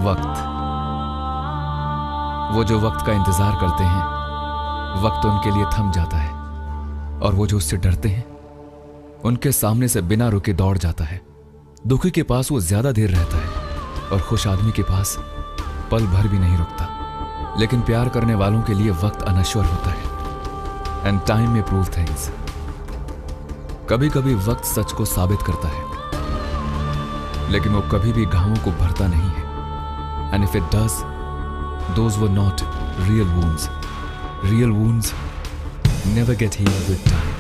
वक्त। वो जो वक्त का इंतजार करते हैं, वक्त उनके लिए थम जाता है, और वो जो उससे डरते हैं उनके सामने से बिना रुके दौड़ जाता है। दुखी के पास वो ज्यादा देर रहता है और खुश आदमी के पास पल भर भी नहीं रुकता। लेकिन प्यार करने वालों के लिए वक्त अनश्वर होता है। एंड टाइम में प्रूव थिंग्स। कभी कभी वक्त सच को साबित करता है, लेकिन वो कभी भी घावों को भरता नहीं है। And if it does, those were not real wounds. Real wounds never get heeled with time.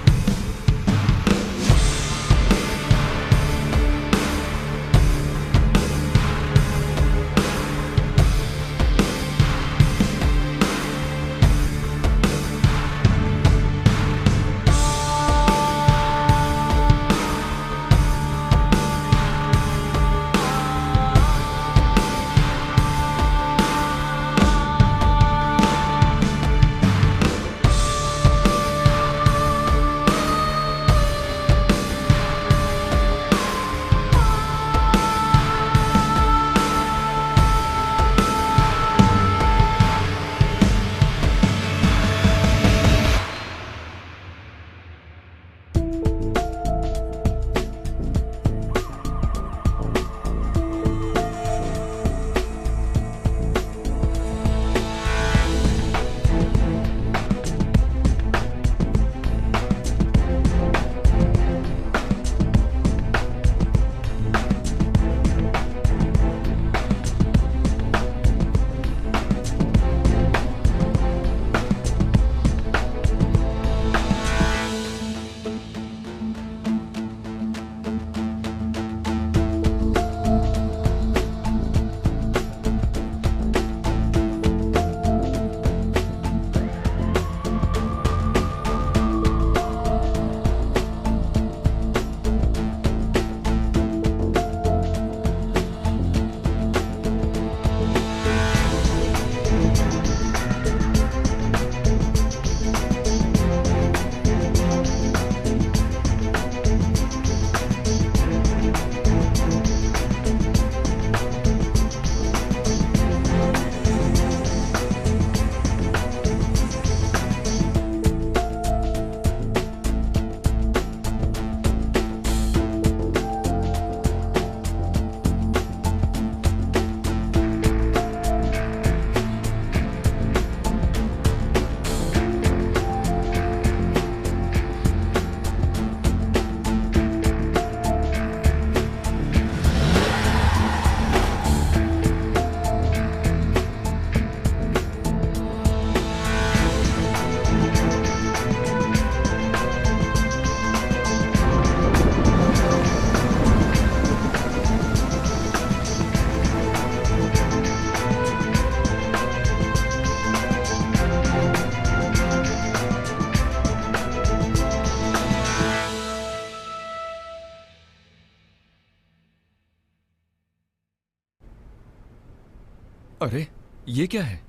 अरे ये क्या है?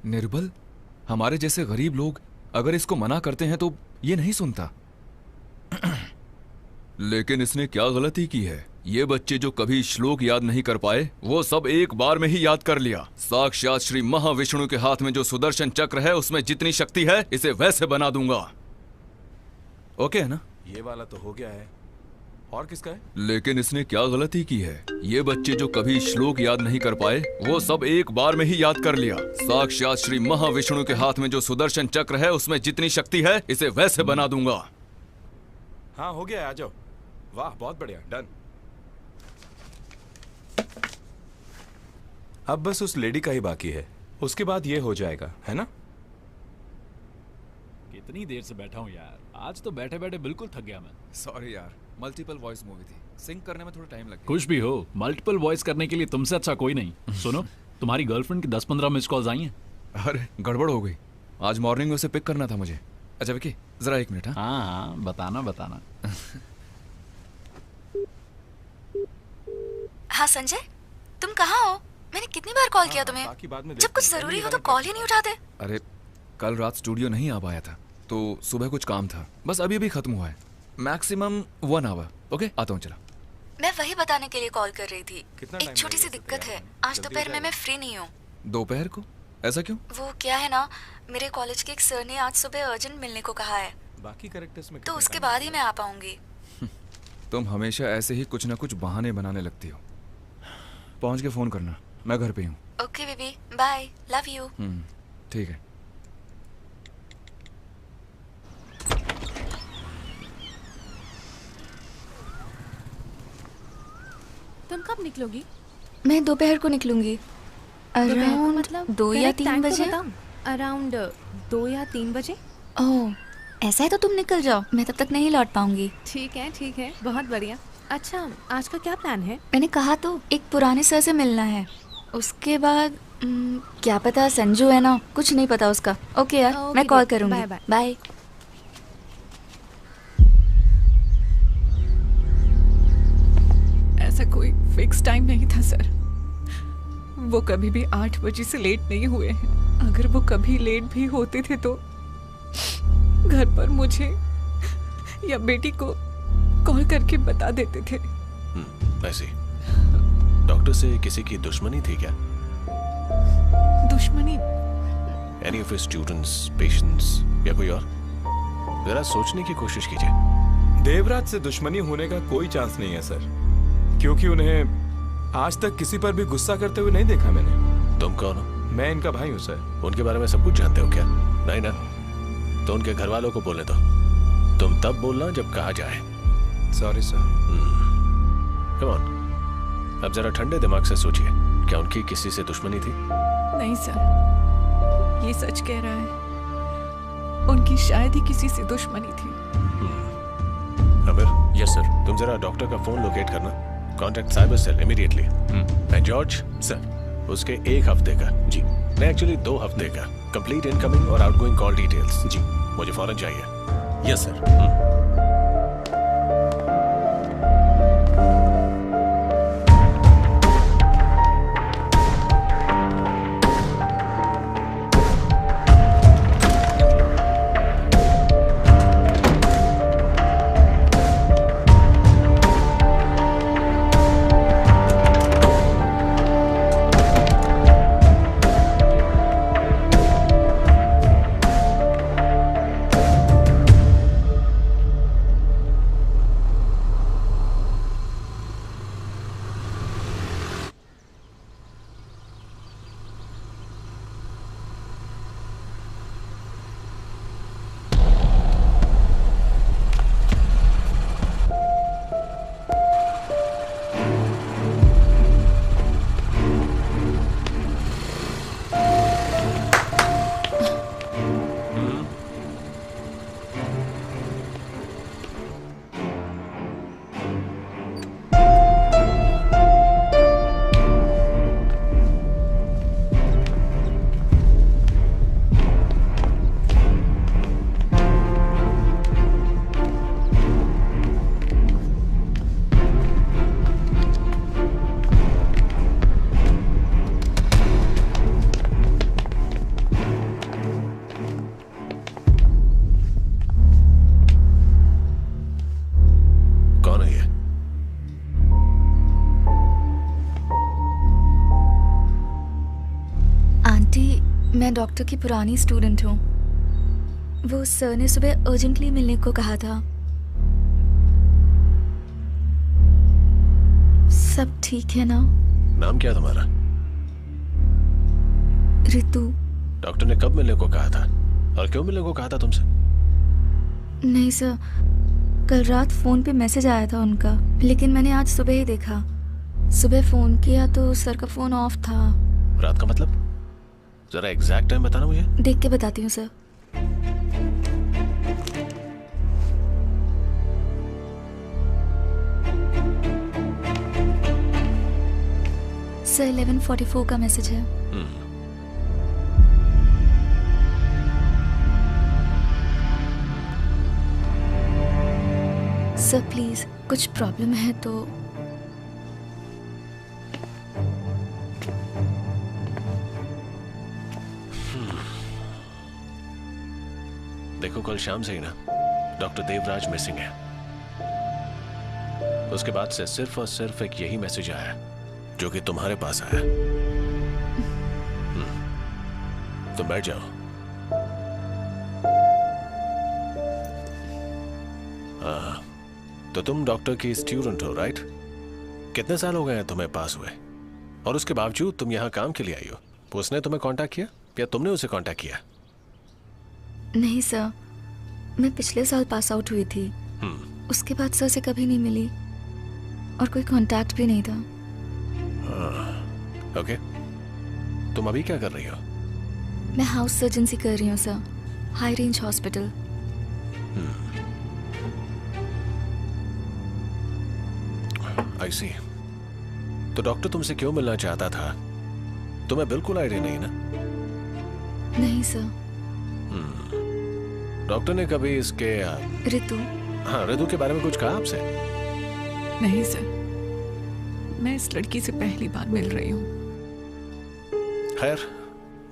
निर्बल, हमारे जैसे गरीब लोग अगर इसको मना करते हैं तो ये नहीं सुनता। लेकिन इसने क्या गलती की है? ये बच्चे जो कभी श्लोक याद नहीं कर पाए, वो सब एक बार में ही याद कर लिया। साक्षात श्री महाविष्णु के हाथ में जो सुदर्शन चक्र है, उसमें जितनी शक्ति है, इसे वैसे बना दूंगा। ओके है ना? ये वाला तो हो गया है। और किसका है? लेकिन इसने क्या गलती की है? ये बच्चे जो कभी श्लोक याद नहीं कर पाए, वो सब एक बार में ही याद कर लिया। साक्षात श्री महाविष्णु के हाथ में जो सुदर्शन चक्र है, उसमें जितनी शक्ति है, इसे वैसे बना दूंगा। हाँ हो गया है, आ जाओ। वाह बहुत बढ़िया, डन। अब बस उस लेडी का ही बाकी है, उसके बाद ये हो जाएगा, है ना? कितनी देर से बैठा हूँ यार, आज तो बैठे बैठे बिल्कुल थक गया मैं। सॉरी यार, मल्टीपल वॉइस मूवी थी, सिंक करने में थोड़ा टाइम लग गया। कुछ भी हो, मल्टीपल वॉइस करने के लिए तुमसे अच्छा कोई नहीं। सुनो, तुम्हारी गर्लफ्रेंड की 10-15 मिस कॉल्स आई हैं। अरे गड़बड़ हो गई, आज मॉर्निंग में उसे पिक करना था मुझे। अच्छा विकी, जरा एक मिनट। हाँ हाँ, बताना बताना। हाँ संजय, तुम कहाँ हो? मैंने कितनी बार कॉल किया तुम्हें? जब कुछ जरूरी हो तो कॉल ही नहीं उठाते। अरे कल रात स्टूडियो नहीं आ पाया था, तो सुबह कुछ काम था, बस अभी अभी खत्म हुआ है। Maximum 1 our. ओके, आता हूँ, चला। मैं वही बताने के लिए कॉल कर रही थी। कितना एक टाइम छोटी सी लगेगा दिक्कत है, तैयार आज जल्दी दोपहर हो में मैं जाएगा? फ्री नहीं हूँ। दोपहर को? ऐसा क्यों? वो क्या है ना, मेरे कॉलेज के एक सर ने आज सुबह अर्जेंट मिलने को कहा है, बाकी कैरेक्टर्स में तो कितना उसके टाइम बाद ही लगेगा? मैं आ पाऊंगी। तुम हमेशा ऐसे ही कुछ ना कुछ बहाने बनाने लगती हो। पहुंच के फोन करना, मैं घर पे हूँ। Okay baby, bye, love you. ठीक है। तुम कब निकलोगी? मैं दोपहर को निकलूंगी, दोपहर को अराउंड मतलब 2 या 3 बजे। अराउंड 2 या 3 बजे। ओह, ऐसा है तो तुम निकल जाओ, मैं तब तक नहीं लौट पाऊंगी। ठीक है, बहुत बढ़िया। अच्छा, आज का क्या प्लान है? मैंने कहा तो, एक पुराने सर से मिलना है। उसके बाद क्या पता, संजू है ना, कुछ नहीं पता उसका। ओके यार, ओके मैं कॉल dear, करूंगी। Bye bye. बाय। ऐसा कोई फिक्स टाइम नहीं था सर। वो कभी भी 8 बजे से लेट नहीं हुए हैं। अगर वो कभी लेट भी होते थे तो घर पर मुझे या बेटी को कॉल करके बता देते थे। ऐसी डॉक्टर से किसी की दुश्मनी थी क्या? दुश्मनी? एनी ऑफ स्टूडेंट्स, पेशेंट्स या कोई और? जरा सोचने की कोशिश कीजिए। देवराज से दुश्मनी होने का कोई चांस नहीं है सर, क्योंकि उन्हें आज तक किसी पर भी गुस्सा करते हुए नहीं देखा मैंने। तुम कौन हो? मैं इनका भाई हूँ सर। उनके बारे में सब कुछ जानते हो क्या? नहीं ना, तो उनके घर वालों को बोलने दो। तुम तब बोलना जब कहा जाए। Sorry sir. कम ऑन, अब जरा ठंडे दिमाग से सोचिए, क्या उनकी किसी से दुश्मनी थी? नहीं सर, ये सच कह रहा है। उनकी शायद ही किसी से दुश्मनी थी। अमिर, यस सर, तुम जरा डॉक्टर का फोन लोकेट करना। Contact cyber cell immediately. And George sir, उसके 1 हफ्ते का, जी नहीं एक्चुअली 2 हफ्ते का कंप्लीट इनकमिंग और आउटगोइंग कॉल डिटेल्स, जी मुझे फौरन चाहिए। Yes sir. मैं डॉक्टर की पुरानी स्टूडेंट हूँ। वो सर ने सुबह अर्जेंटली मिलने को कहा था। सब ठीक है ना? नाम क्या है तुम्हारा? ऋतु। डॉक्टर ने कब मिलने को कहा था और क्यों मिलने को कहा था तुमसे? नहीं सर, कल रात फोन पे मैसेज आया था उनका, लेकिन मैंने आज सुबह ही देखा। सुबह फोन किया तो सर का फोन ऑफ था। रात का मतलब? जरा एग्जैक्ट टाइम बताना मुझे। देख के बताती हूँ सर। सर 11:44 का मैसेज है। सर प्लीज, कुछ प्रॉब्लम है तो। देखो कल शाम से ही ना डॉक्टर देवराज मिसिंग है। उसके बाद से सिर्फ और सिर्फ एक यही मैसेज आया जो कि तुम्हारे पास आया। तुम बैठ जाओ। तो तुम डॉक्टर की स्टूडेंट हो, राइट? कितने साल हो गए हैं तुम्हें पास हुए, और उसके बावजूद तुम यहाँ काम के लिए आई हो? उसने तुम्हें कांटेक्ट किया या तुमने उसे कांटेक्ट किया? नहीं सर, मैं पिछले साल पास आउट हुई थी। उसके बाद सर से कभी नहीं मिली और कोई कांटेक्ट भी नहीं था। ओके, तुम अभी क्या कर रही हो? मैं हाउस सर्जनसी कर रही हूँ सर, हाई रेंज हॉस्पिटल। आई सी। तो डॉक्टर तुमसे क्यों मिलना चाहता था? तुम्हें बिल्कुल आइडिया नहीं ना? नहीं सर। डॉक्टर ने कभी इसके ऋतु? हाँ, ऋतु के बारे में कुछ कहा आपसे? नहीं सर, मैं इस लड़की से पहली बार मिल रही हूँ। खैर,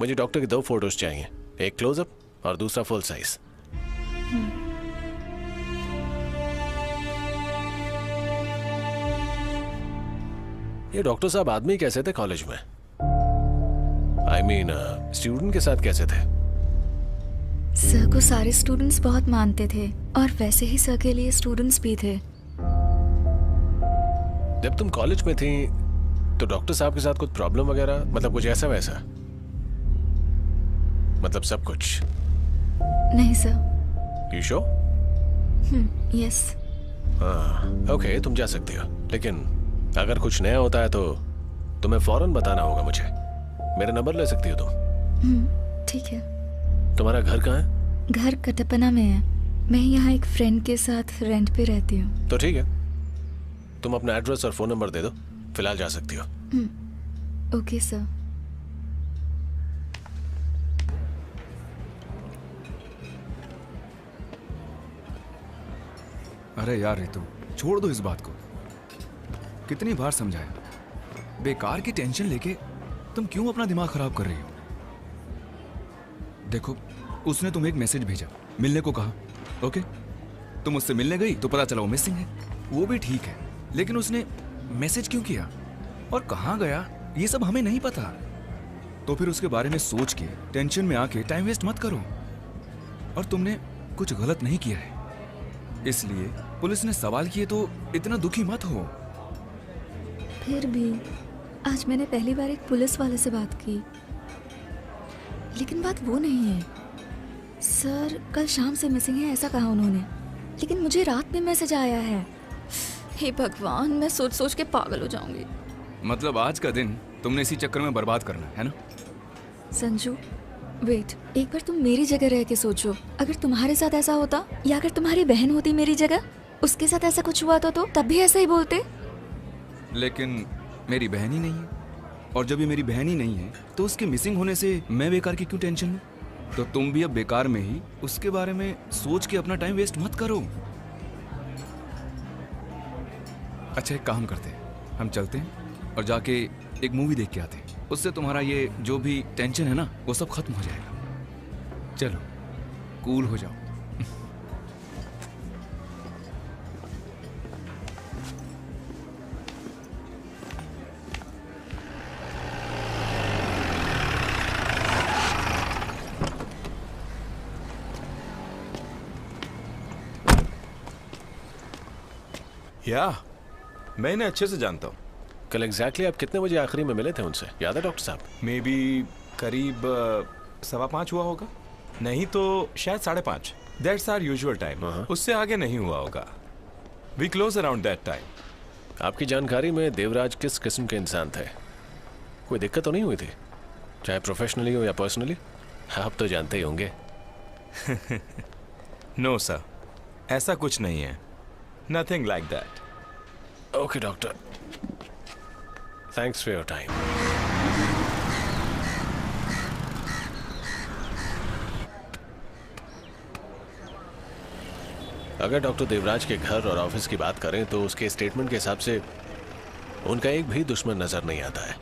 मुझे डॉक्टर की 2 फोटोज चाहिए, एक क्लोजअप और दूसरा फुल साइज। ये डॉक्टर साहब आदमी कैसे थे कॉलेज में? आई मीन स्टूडेंट के साथ कैसे थे? सर को सारे स्टूडेंट्स बहुत मानते थे और वैसे ही सर के लिए स्टूडेंट्स भी थे। जब तुम कॉलेज में थी तो डॉक्टर साहब के साथ कुछ प्रॉब्लम वगैरह, मतलब कुछ ऐसा वैसा? मतलब सब कुछ? नहीं sir. You sure? Yes. Okay, तुम जा सकती हो, लेकिन अगर कुछ नया होता है तो तुम्हें फौरन बताना होगा मुझे। मेरा नंबर ले सकती हो तुम? ठीक है। तुम्हारा घर कहाँ है? घर कटपना में है। मैं यहाँ एक फ्रेंड के साथ रेंट पे रहती हूँ। तो ठीक है, तुम अपना एड्रेस और फोन नंबर दे दो, फिलहाल जा सकती हो। Okay sir. अरे यार रितु, छोड़ दो इस बात को। कितनी बार समझाया, बेकार की टेंशन लेके तुम क्यों अपना दिमाग खराब कर रही हो? देखो, उसने तुम्हें एक मैसेज भेजा, मिलने को कहा, ओके? तुम उससे मिलने गई तो पता चला वो मिसिंग है। वो भी ठीक है, लेकिन उसने मैसेज क्यों किया और कहाँ गया ये सब हमें नहीं पता। तो फिर उसके बारे में सोच के टेंशन में आके टाइम वेस्ट मत करो। और तुमने कुछ गलत नहीं किया है, इसलिए पुलिस ने सवाल किए तो इतना दुखी मत हो। फिर भी आज मैंने पहली बार एक पुलिस वाले से बात की, लेकिन बात वो नहीं है। सर कल शाम से मिसिंग है ऐसा कहा उन्होंने, लेकिन मुझे रात में मैसेज आया है। हे भगवान, मैं सोच सोच के पागल हो जाऊंगी। मतलब आज का दिन तुमने इसी चक्कर में बर्बाद करना है ना? संजू वेट, एक बार तुम मेरी जगह रह के सोचो, अगर तुम्हारे साथ ऐसा होता या अगर तुम्हारी बहन होती मेरी जगह, उसके साथ ऐसा कुछ हुआ तो तब भी ऐसा ही बोलते। लेकिन मेरी बहन ही नहीं है, और जब ये मेरी बहन ही नहीं है तो उसके मिसिंग होने से मैं बेकार की क्यों टेंशन लूं? तो तुम भी अब बेकार में ही उसके बारे में सोच के अपना टाइम वेस्ट मत करो। अच्छा, एक काम करते हैं, हम चलते हैं और जाके एक मूवी देख के आते हैं। उससे तुम्हारा ये जो भी टेंशन है ना, वो सब खत्म हो जाएगा। चलो, कूल हो जाओ। या मैं इन्हें अच्छे से जानता हूँ। कल एग्जैक्टली आप कितने बजे आखिरी में मिले थे उनसे, याद है डॉक्टर साहब? मे बी करीब 5:15 हुआ होगा, नहीं तो शायद 5:30। That's our usual time. उससे आगे नहीं हुआ होगा। We close around that time. आपकी जानकारी में देवराज किस किस्म के इंसान थे? कोई दिक्कत तो नहीं हुई थी, चाहे प्रोफेशनली हो या पर्सनली? आप तो जानते ही होंगे। नो सर, ऐसा कुछ नहीं है। Nothing like that. Okay doctor, thanks for your time. अगर डॉक्टर देवराज के घर और ऑफिस की बात करें तो उसके स्टेटमेंट के हिसाब से उनका एक भी दुश्मन नजर नहीं आता है।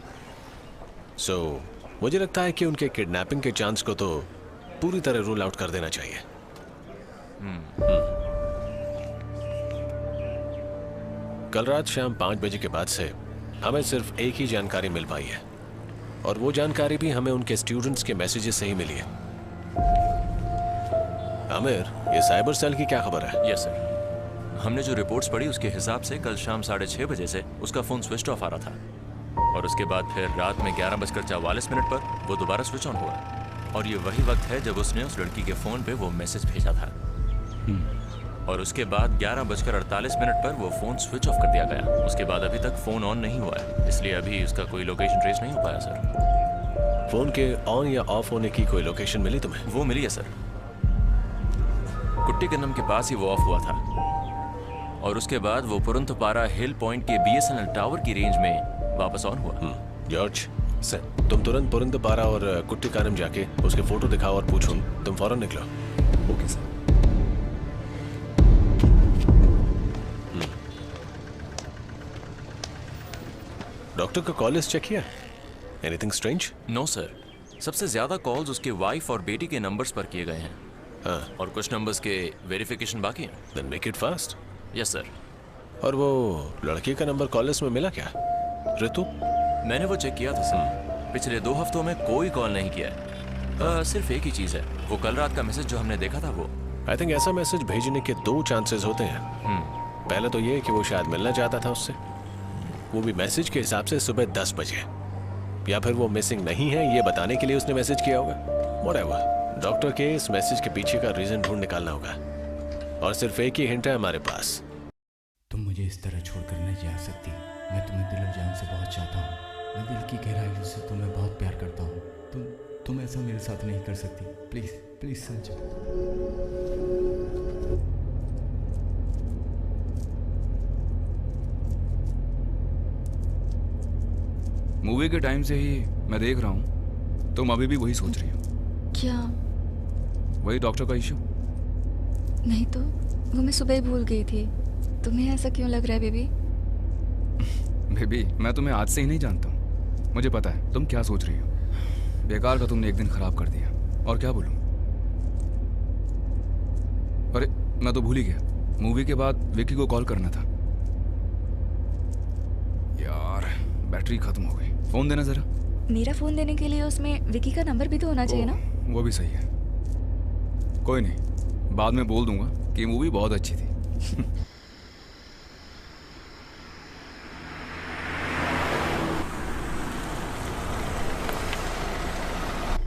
सो मुझे लगता है कि उनके किडनैपिंग के चांस को तो पूरी तरह रूल आउट कर देना चाहिए। कल रात शाम 5 बजे के बाद से हमें सिर्फ एक ही जानकारी मिल पाई है, और वो जानकारी भी हमें उनके स्टूडेंट्स के मैसेजेस से ही मिली है। आमिर, ये साइबर सेल की क्या खबर है? यस सर, हमने जो रिपोर्ट्स पढ़ी उसके हिसाब से कल शाम 6:30 बजे से उसका फ़ोन स्विच ऑफ आ रहा था, और उसके बाद फिर रात में 11:44 पर वो दोबारा स्विच ऑन हुआ, और ये वही वक्त है जब उसने उस लड़की के फ़ोन पे वो मैसेज भेजा था। और उसके बाद 11:48 पर वो फ़ोन स्विच ऑफ कर दिया गया। उसके बाद अभी तक फ़ोन ऑन नहीं हुआ है, इसलिए अभी उसका कोई लोकेशन ट्रेस नहीं हो पाया सर। फोन के ऑन या ऑफ होने की कोई लोकेशन मिली तुम्हें? वो मिली है सर, कुट्टी गन्नम के पास ही वो ऑफ हुआ था, और उसके बाद वो पुरंतपारा हिल पॉइंट के BSNL टावर की रेंज में वापस ऑन हुआ। जॉर्ज सर, तुम तुरंत पुरंदपारा और कुट्टी कानम जाके उसके फोटो दिखाओ और पूछो। तुम फौरन निकलो। Okay sir. डॉक्टर का कॉल लिस्ट चेक किया? Anything strange? नो सर, सबसे ज्यादा कॉल्स उसके वाइफ और बेटी के नंबर्स पर किए गए हैं। हाँ, और कुछ नंबर्स के वेरिफिकेशन बाकी हैं। Then make it fast. Yes sir. और वो लड़की का नंबर कॉल लिस्ट में मिला क्या? ऋतु? मैंने वो चेक किया था सर, पिछले 2 हफ्तों में कोई कॉल नहीं किया है। सिर्फ एक ही चीज़ है, वो कल रात का मैसेज जो हमने देखा था वो। आई थिंक ऐसा मैसेज भेजने के 2 चांसेस होते हैं। पहले तो ये कि वो शायद मिलना चाहता था उससे, वो भी मैसेज के हिसाब से सुबह 10 बजे, या फिर वो मिसिंग नहीं है ये बताने के लिए उसने मैसेज किया होगा। व्हाटएवर, डॉक्टर के इस मैसेज के पीछे का रीजन ढूंढ निकालना होगा, और सिर्फ एक ही हिंट है हमारे पास। तुम मुझे इस तरह छोड़कर नहीं जा सकती। मैं तुम्हें दिल और जान से बहुत चाहता हूँ। मैं दिल की गहराइयों से तुम्हें बहुत प्यार करता हूँ। तुम ऐसा मेरे साथ नहीं कर सकती। Please please Sanju. मूवी के टाइम से ही मैं देख रहा हूँ तुम अभी भी वही सोच रही हो। क्या? वही डॉक्टर का इशू? नहीं तो, वो मैं सुबह ही भूल गई थी। तुम्हें ऐसा क्यों लग रहा है बेबी? बेबी, मैं तुम्हें आज से ही नहीं जानता हूँ, मुझे पता है तुम क्या सोच रही हो। बेकार का तुमने एक दिन खराब कर दिया, और क्या बोलूं। अरे मैं तो भूल ही गया, मूवी के बाद विक्की को कॉल करना था। यार बैटरी खत्म हो गई, फोन देना जरा। मेरा फोन देने के लिए उसमें विकी का नंबर भी तो होना चाहिए ना। वो भी सही है, कोई नहीं, बाद में बोल दूंगा कि मूवी बहुत अच्छी थी।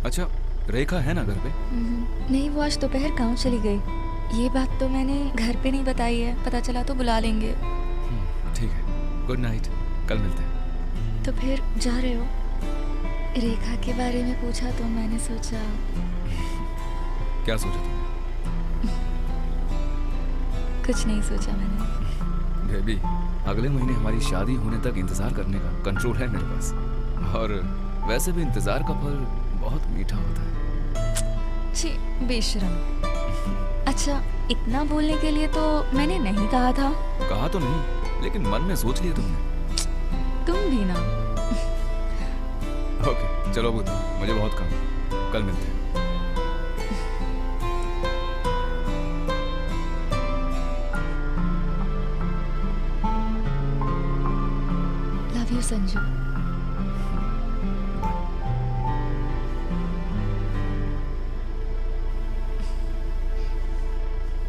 अच्छा, रेखा है ना घर पे? नहीं, वो आज दोपहर गाँव चली गई। ये बात तो मैंने घर पे नहीं बताई है, पता चला तो बुला लेंगे। ठीक है, गुड नाइट, कल मिलते हैं। तो फिर जा रहे हो? रेखा के बारे में पूछा तो मैंने सोचा। क्या सोचा तुमने? कुछ नहीं सोचा मैंने। बेबी, अगले महीने हमारी शादी होने तक इंतजार करने का कंट्रोल है मेरे पास, और वैसे भी इंतजार का फल बहुत मीठा होता है। छी, बेशरम। अच्छा, इतना बोलने के लिए तो मैंने नहीं कहा था। कहा तो नहीं, लेकिन मन में सोच लिया तुमने। तुम भी ना। ओके चलो बुद्धू, मुझे बहुत काम है, कल मिलते हैं। Love you Sanju.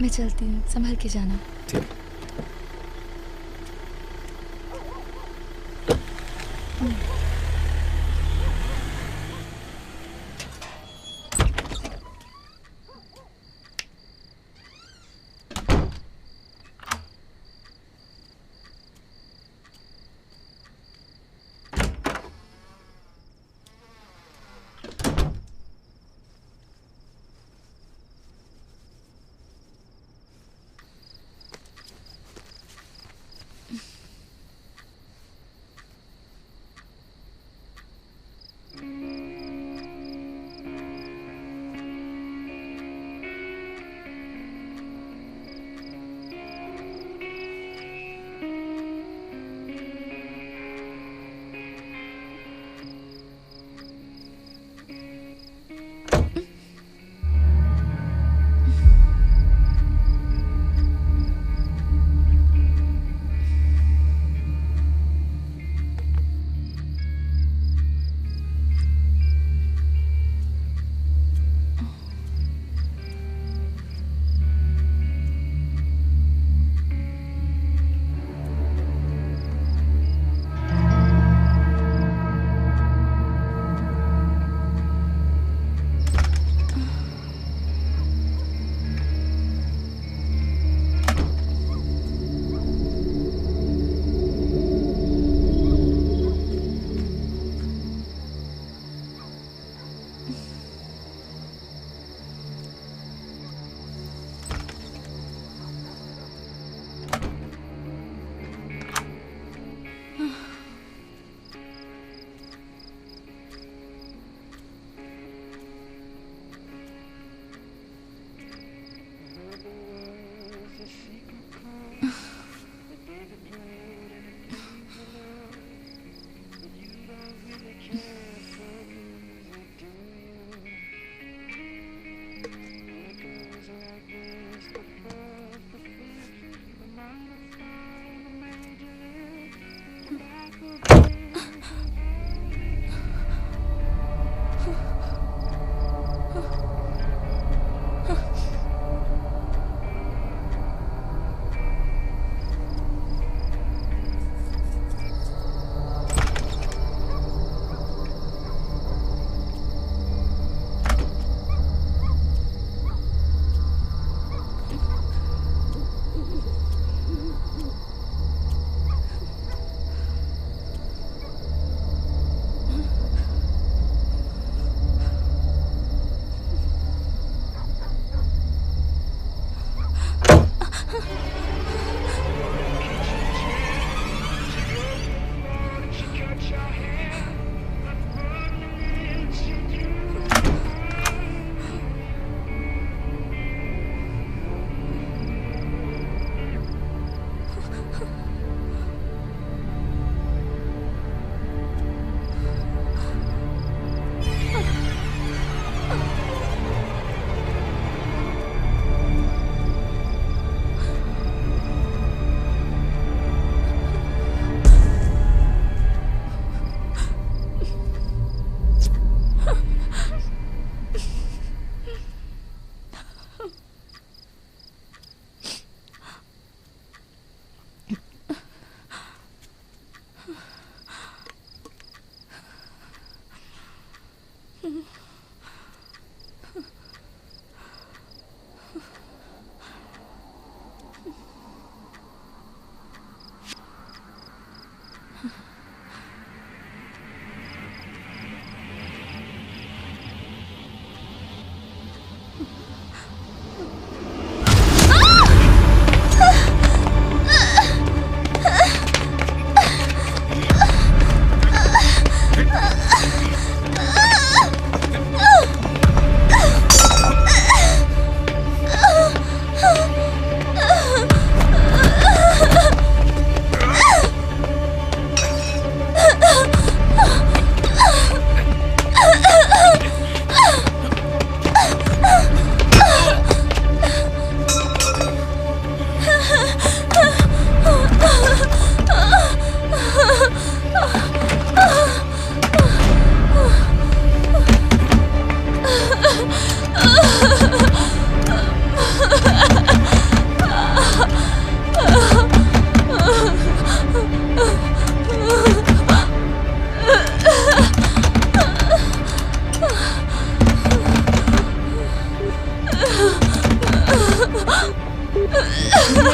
मैं चलती हूँ, संभल के जाना। ठीक।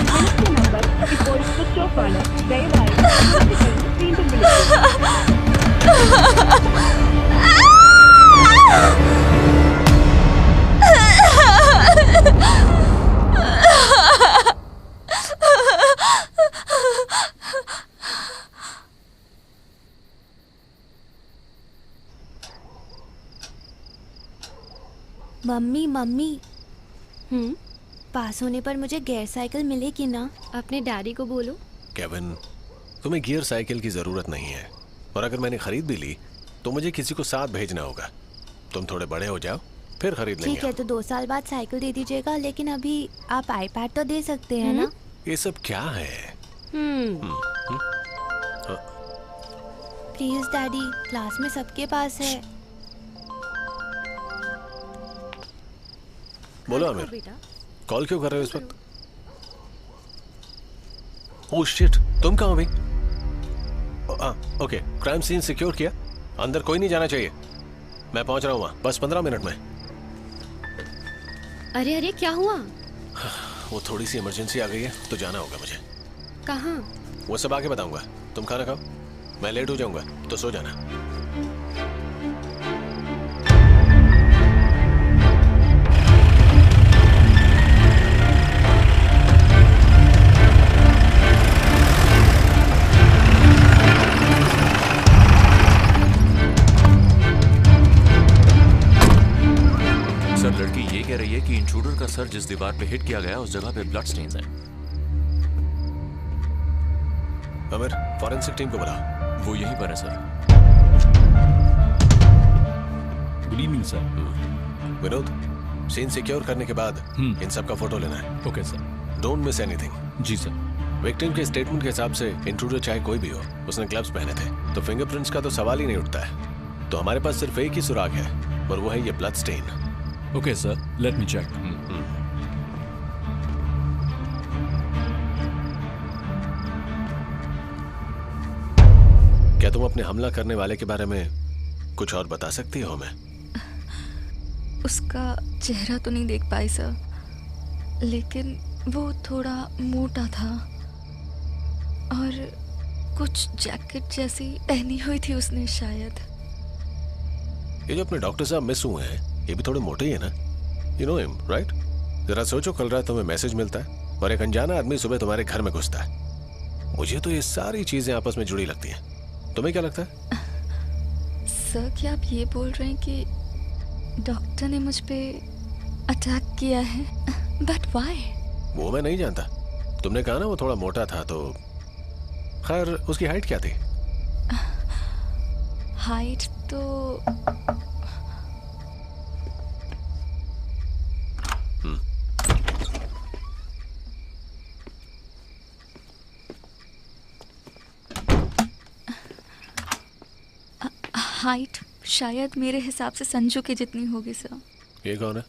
വിളിച്ച നമ്പർ ഇപ്പോൾ സ്വിച്ച് ഓഫ് ആണ്. ദയവായി വീണ്ടും വിളിക്കുക. मम्मी मम्मी पास होने पर मुझे गियर साइकिल मिलेगी ना? अपने डैडी को बोलो। केविन, तुम्हें गियर साइकिल की जरूरत नहीं है, और अगर मैंने खरीद भी ली तो मुझे किसी को साथ भेजना होगा। तुम थोड़े बड़े हो जाओ फिर खरीद लेंगे। ठीक है, तो 2 साल बाद साइकिल दे दीजिएगा, लेकिन अभी आप आईपैड तो दे सकते हैं ना? ये सब क्या है? प्लीज डैडी, क्लास में सबके पास है। बोलो आमिर, कॉल क्यों कर रहे हो इस वक्त? ओह शिट, तुम कहाँ हो भाई? ओके, क्राइम सीन सिक्योर किया, अंदर कोई नहीं जाना चाहिए। मैं पहुंच रहा हूँ वहाँ, बस 15 मिनट में। अरे अरे क्या हुआ? वो थोड़ी सी इमरजेंसी आ गई है तो जाना होगा मुझे। कहाँ? वो सब आके बताऊंगा, तुम खाना खाओ, मैं लेट हो जाऊंगा तो सो जाना। लड़की ये कह रही है कि इंट्रूडर का सर जिस दीवार पे हिट किया गया उस जगह पे ब्लड स्टेन्स हैं। अमर, फॉरेंसिक टीम को बुलाओ। वो यहीं पर है sir. Good evening sir. Vinod, scene secure करने के बाद इन सब का फोटो लेना है। Okay sir. Don't miss anything. जी सर। विक्टिम के स्टेटमेंट के हिसाब से इंट्रूडर चाहे कोई भी हो, उसने ग्लव्स पहने थे, तो फिंगरप्रिंट्स का तो सवाल ही नहीं उठता है। तो हमारे पास सिर्फ एक ही सुराग है और वो है ये blood stain. Okay sir, let me check. क्या तुम अपने हमला करने वाले के बारे में कुछ और बता सकती हो? मैं उसका चेहरा तो नहीं देख पाई सर, लेकिन वो थोड़ा मोटा था और कुछ जैकेट जैसी पहनी हुई थी उसने शायद। ये जो अपने डॉक्टर साहब मिस हुए हैं ये भी थोड़े मोटे ही है ना? You know him right? जरा सोचो, कल रात तुम्हें मैसेज मिलता है और एक अनजाना आदमी सुबह तुम्हारे घर में घुसता है। मुझे तो ये सारी चीजें आपस में जुड़ी लगती हैं। तुम्हें क्या लगता है? सर, क्या आप ये बोल रहे हैं कि डॉक्टर ने मुझ पे अटैक किया है? But why? वो मैं नहीं जानता। तुमने कहा ना वो थोड़ा मोटा था, तो खैर उसकी हाइट क्या थी? हाइट तो हाइट शायद मेरे हिसाब से संजू के जितनी होगी सर। ये कौन है?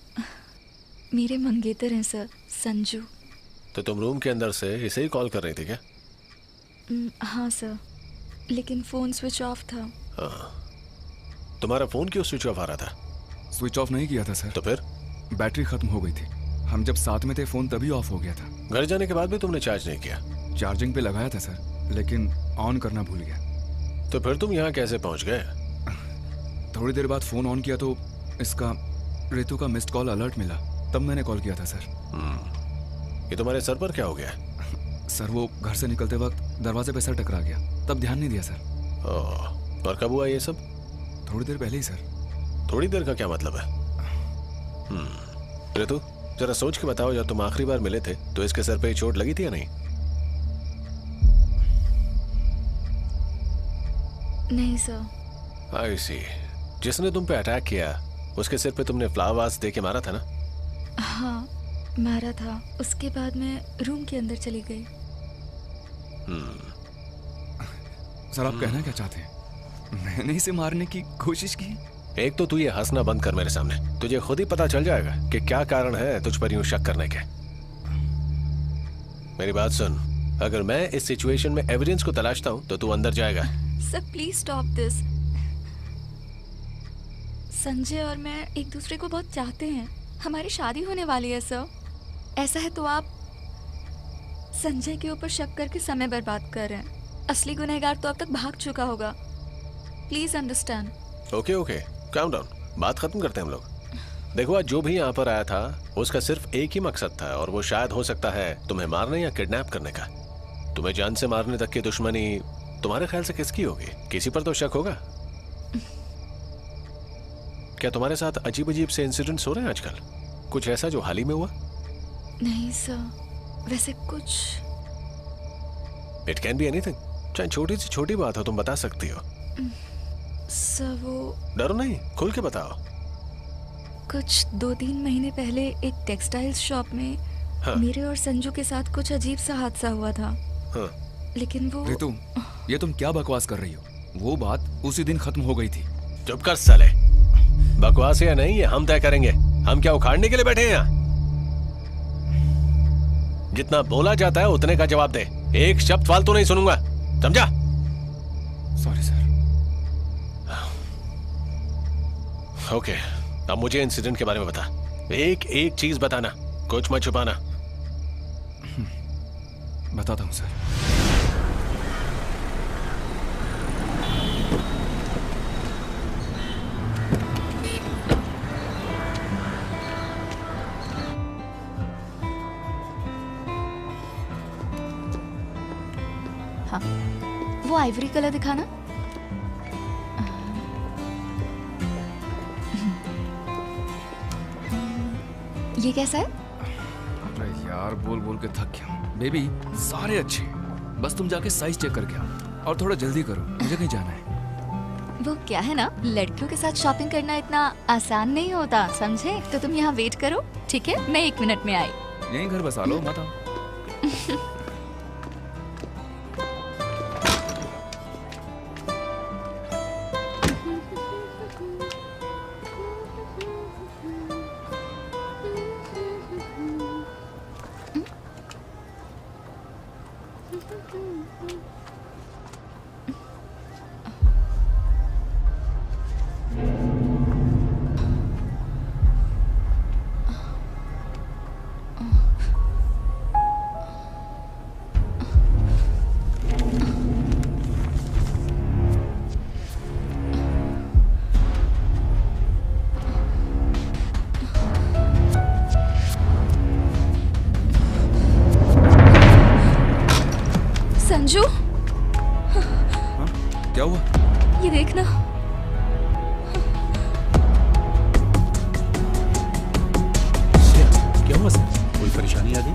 मेरे मंगेतर हैं सर, संजू। तो तुम रूम के अंदर से इसे ही कॉल कर रही थी क्या? हाँ सर, लेकिन फोन स्विच ऑफ था। तुम्हारा फोन क्यों स्विच ऑफ आ रहा था? स्विच ऑफ नहीं किया था सर। तो फिर? बैटरी खत्म हो गई थी। हम जब साथ में थे फोन तभी ऑफ हो गया था। घर जाने के बाद भी तुमने चार्ज नहीं किया? चार्जिंग पे लगाया था सर, लेकिन ऑन करना भूल गया। तो फिर तुम यहाँ कैसे पहुंच गए? थोड़ी देर बाद फोन ऑन किया तो इसका रितु का मिस्ड कॉल अलर्ट मिला, तब मैंने कॉल किया था सर। ये तुम्हारे सर पर क्या हो गया? सर वो घर से निकलते वक्त दरवाजे पे सर टकरा गया, तब ध्यान नहीं दिया सर। और कब हुआ ये सब? थोड़ी देर पहले ही सर। थोड़ी देर का क्या मतलब है? रितु, जरा सोच के बताओ, जब तुम आखिरी बार मिले थे तो इसके सर पे चोट लगी थी या नहीं? नहीं सर। आई सी। जिसने तुम पे अटैक किया उसके सिर पे तुमने फ्लावर्स दे के मारा था ना? हाँ, मारा था। उसके बाद मैं रूम के अंदर चली गई। सर आप कहना क्या चाहते हैं? मैंने इसे मारने की कोशिश की? एक तो तू ये हंसना बंद कर मेरे सामने। तुझे खुद ही पता चल जाएगा कि क्या कारण है तुझ पर यूं शक करने के। मेरी बात सुन, अगर मैं इस सिचुएशन में एविडेंस को तलाशता हूं तो तू अंदर जाएगा। Sir please stop this. Sanjay और मैं एक दूसरे को बहुत चाहते हैं। हमारी शादी होने वाली है सर। ऐसा है तो आप संजय के ऊपर शक करके समय बर्बाद कर रहे हैं। असली गुनहगार तो अब तक भाग चुका होगा। Please understand. Okay okay, calm down, बात खत्म करते हैं हम लोग। देखो आज जो भी यहाँ पर आया था उसका सिर्फ एक ही मकसद था, और वो शायद हो सकता है तुम्हें मारने या किडनैप करने का। तुम्हें जान से मारने तक की दुश्मनी तुम्हारे ख्याल से किसकी होगी? किसी पर तो शक होगा। क्या तुम्हारे साथ अजीब अजीब से इंसिडेंट्स हो रहे हैं आजकल? कुछ ऐसा जो हाल ही में हुआ? नहीं सर, वैसे कुछ। इट कैन बी एनीथिंग, चाहे छोटी से छोटी बात हो तुम बता सकती हो। सर वो डरो नहीं, खुल के बताओ। कुछ 2-3 महीने पहले एक टेक्सटाइल्स शॉप में मेरे और संजू के साथ कुछ अजीब सा हादसा हुआ था। लेकिन वो रितु, ये तुम क्या बकवास कर रही हो? वो बात उसी दिन खत्म हो गई थी। चुप कर साले, बकवास या नहीं ये हम तय करेंगे। हम क्या उखाड़ने के लिए बैठे हैं यहाँ? जितना बोला जाता है उतने का जवाब दे, एक शब्द फालतू नहीं सुनूंगा, समझा? Sorry sir. ओके, अब मुझे इंसिडेंट के बारे में बता। एक एक चीज बताना, कुछ मत छुपाना। बताता हूँ सर। हाँ, वो आइवरी कलर दिखाना। ये कैसा है? अरे यार, बोल बोल के थक गया। बेबी सारे अच्छे, बस तुम जाके साइज चेक करके आओ और थोड़ा जल्दी करो, मुझे कहीं जाना है। वो क्या है ना, लड़कियों के साथ शॉपिंग करना इतना आसान नहीं होता, समझे? तो तुम यहाँ वेट करो, ठीक है? मैं 1 मिनट में आई। यहीं घर बसा लो, मत आओ। संजू, क्या हुआ? ये देखना। क्या हुआ सर? कोई परेशानी आ गई?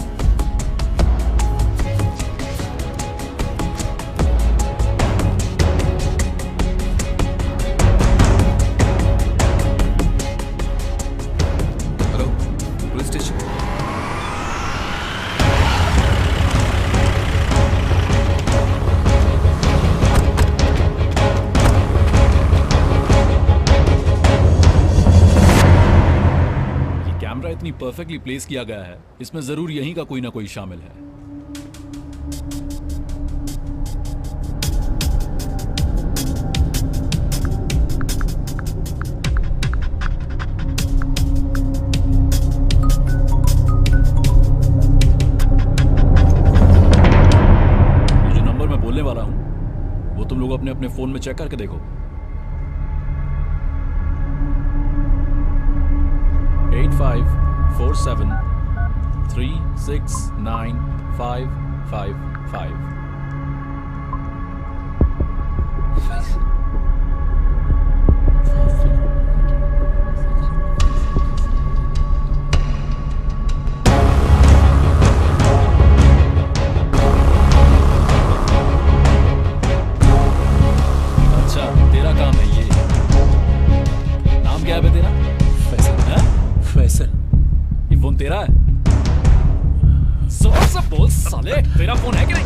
Hello, police station. कैमरा इतनी परफेक्टली प्लेस किया गया है, इसमें जरूर यहीं का कोई ना कोई शामिल है। ये जो नंबर मैं बोलने वाला हूं वो तुम लोग अपने अपने फोन में चेक करके देखो। 8547369555. अच्छा, तेरा काम है ये। नाम क्या है बे तेरा? फैसल। है? फैसल। ये फोन तेरा है? जोर से बोल साले, तेरा फोन है कि नहीं?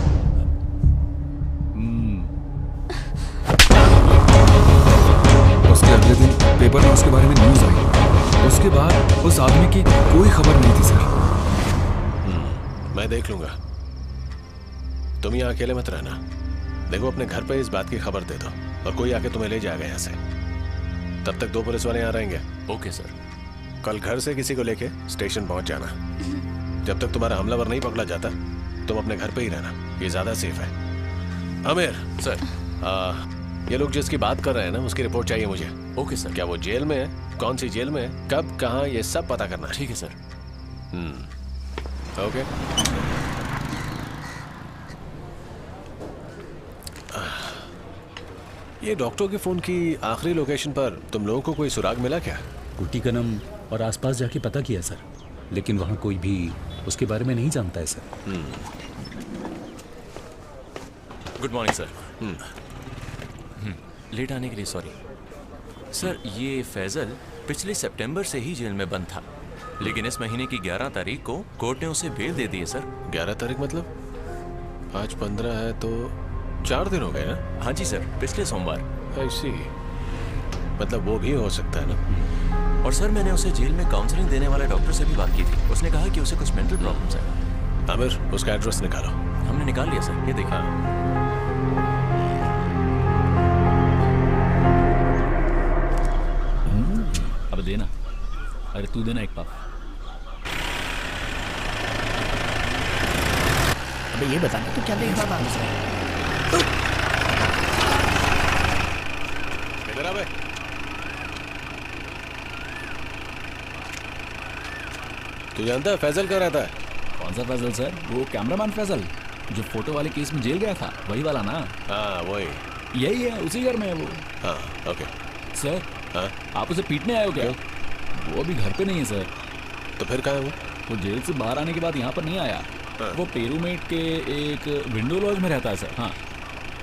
उसके अगले दिन पेपर में उसके बारे में न्यूज आई। उसके बाद उस आदमी की कोई खबर नहीं थी सर। मैं देख लूंगा, तुम यहाँ अकेले मत रहना। देखो अपने घर पे इस बात की खबर दे दो और कोई आके तुम्हें ले जाएगा यहाँ से। तब तक 2 पुलिस वाले यहाँ रहेंगे। Okay sir. कल घर से किसी को लेके स्टेशन पहुंच जाना। जब तक तुम्हारा हमलावर नहीं पकड़ा जाता तुम अपने घर पे ही रहना, ये ज्यादा सेफ है। आमिर सर, ये लोग जिसकी बात कर रहे हैं ना, उसकी रिपोर्ट चाहिए मुझे। Okay sir. क्या वो जेल में है, कौन सी जेल में है, कब, कहाँ, ये सब पता करना है। ठीक है सर। ओके। ये डॉक्टर के फोन की आखिरी लोकेशन पर तुम लोगों को कोई सुराग मिला क्या? कुटीकनम और आसपास जाके पता किया सर, लेकिन वहाँ कोई भी उसके बारे में नहीं जानता है sir. Good morning sir. Late आने के लिए सॉरी सर। ये फैजल पिछले सितंबर से ही जेल में बंद था, लेकिन इस महीने की 11 तारीख को कोर्ट ने उसे बेल दे दी है सर। 11 तारीख मतलब? आज 15 है तो 4 दिन हो गए ना? हाँ जी सर, पिछले सोमवार। ऐसी मतलब वो भी हो सकता है ना। और सर मैंने उसे जेल में काउंसलिंग देने वाले डॉक्टर से भी बात की थी। उसने कहा कि उसे कुछ मेंटल प्रॉब्लम्स है। आमिर, उसका एड्रेस निकालो। हमने निकाल लिया सर, ये देखिए। अब देना। अरे तू देना एक पाप। अबे ये बताना तो क्या देख रहा था? इधर आ बे। तू जानता है फैजल कहाँ रहता है? कौन सा फैजल सर? वो कैमरामैन फैजल जो फोटो वाले केस में जेल गया था, वही वाला ना? हाँ वही। यही है, उसी घर में है वो। हाँ ओके। सर हाँ आप उसे पीटने आए हो क्या? वो अभी घर पे नहीं है सर। तो फिर कहाँ है वो? वो जेल से बाहर आने के बाद यहाँ पर नहीं आया। हाँ। वो पेरूमेट के एक विंडो लॉज में रहता है सर। हाँ।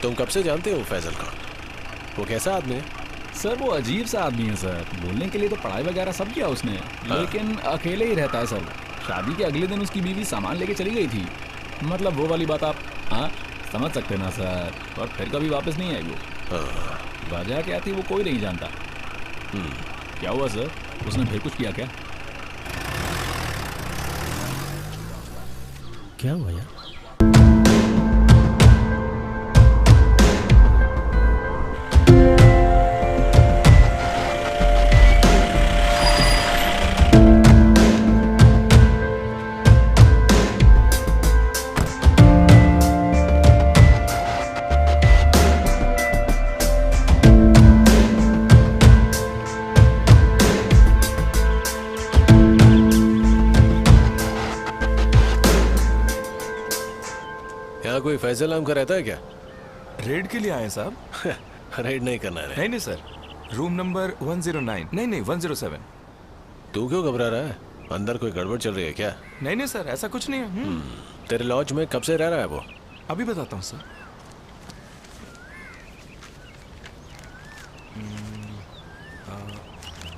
तुम कब से जानते हो फैजल को? वो कैसा आदमी है? सर वो अजीब सा आदमी है सर। बोलने के लिए तो पढ़ाई वगैरह सब किया उसने, लेकिन अकेले ही रहता है सर। शादी के अगले दिन उसकी बीवी सामान लेके चली गई थी। मतलब वो वाली बात आप हाँ समझ सकते ना सर। और फिर कभी वापस नहीं आई वो। वजह क्या थी वो कोई नहीं जानता। क्या हुआ सर? उसने फिर कुछ किया क्या? क्या हुआ यार? कोई फैजल नाम का रहता है क्या? रेड के लिए आए साहब। रेड नहीं करना है। नहीं सर, रूम नंबर 109। नहीं 107। तू क्यों घबरा रहा है? अंदर कोई गड़बड़ चल रही है क्या? नहीं सर, ऐसा कुछ नहीं है। तेरे लॉज में कब से रह रहा है वो? अभी बताता हूँ सर।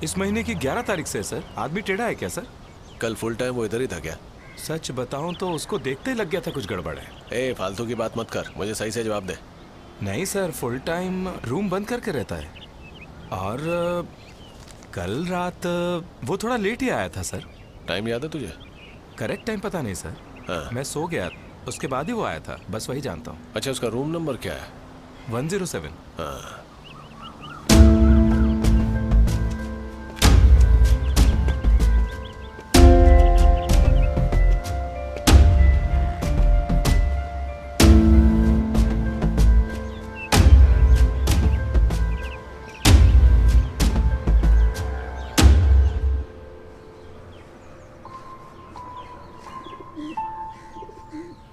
इस महीने की 11 तारीख से सर। आदमी टेढ़ा है क्या सर? कल फुल टाइम वो इधर ही था क्या? सच बताऊं तो उसको देखते ही लग गया था कुछ गड़बड़ है। ए फालतू की बात मत कर, मुझे सही से जवाब दे। नहीं सर, फुल टाइम रूम बंद करके रहता है। और कल रात वो थोड़ा लेट ही आया था सर। टाइम याद है तुझे? करेक्ट टाइम पता नहीं सर। हाँ। मैं सो गया, उसके बाद ही वो आया था, बस वही जानता हूँ। अच्छा, उसका रूम नंबर क्या है? 107। हाँ।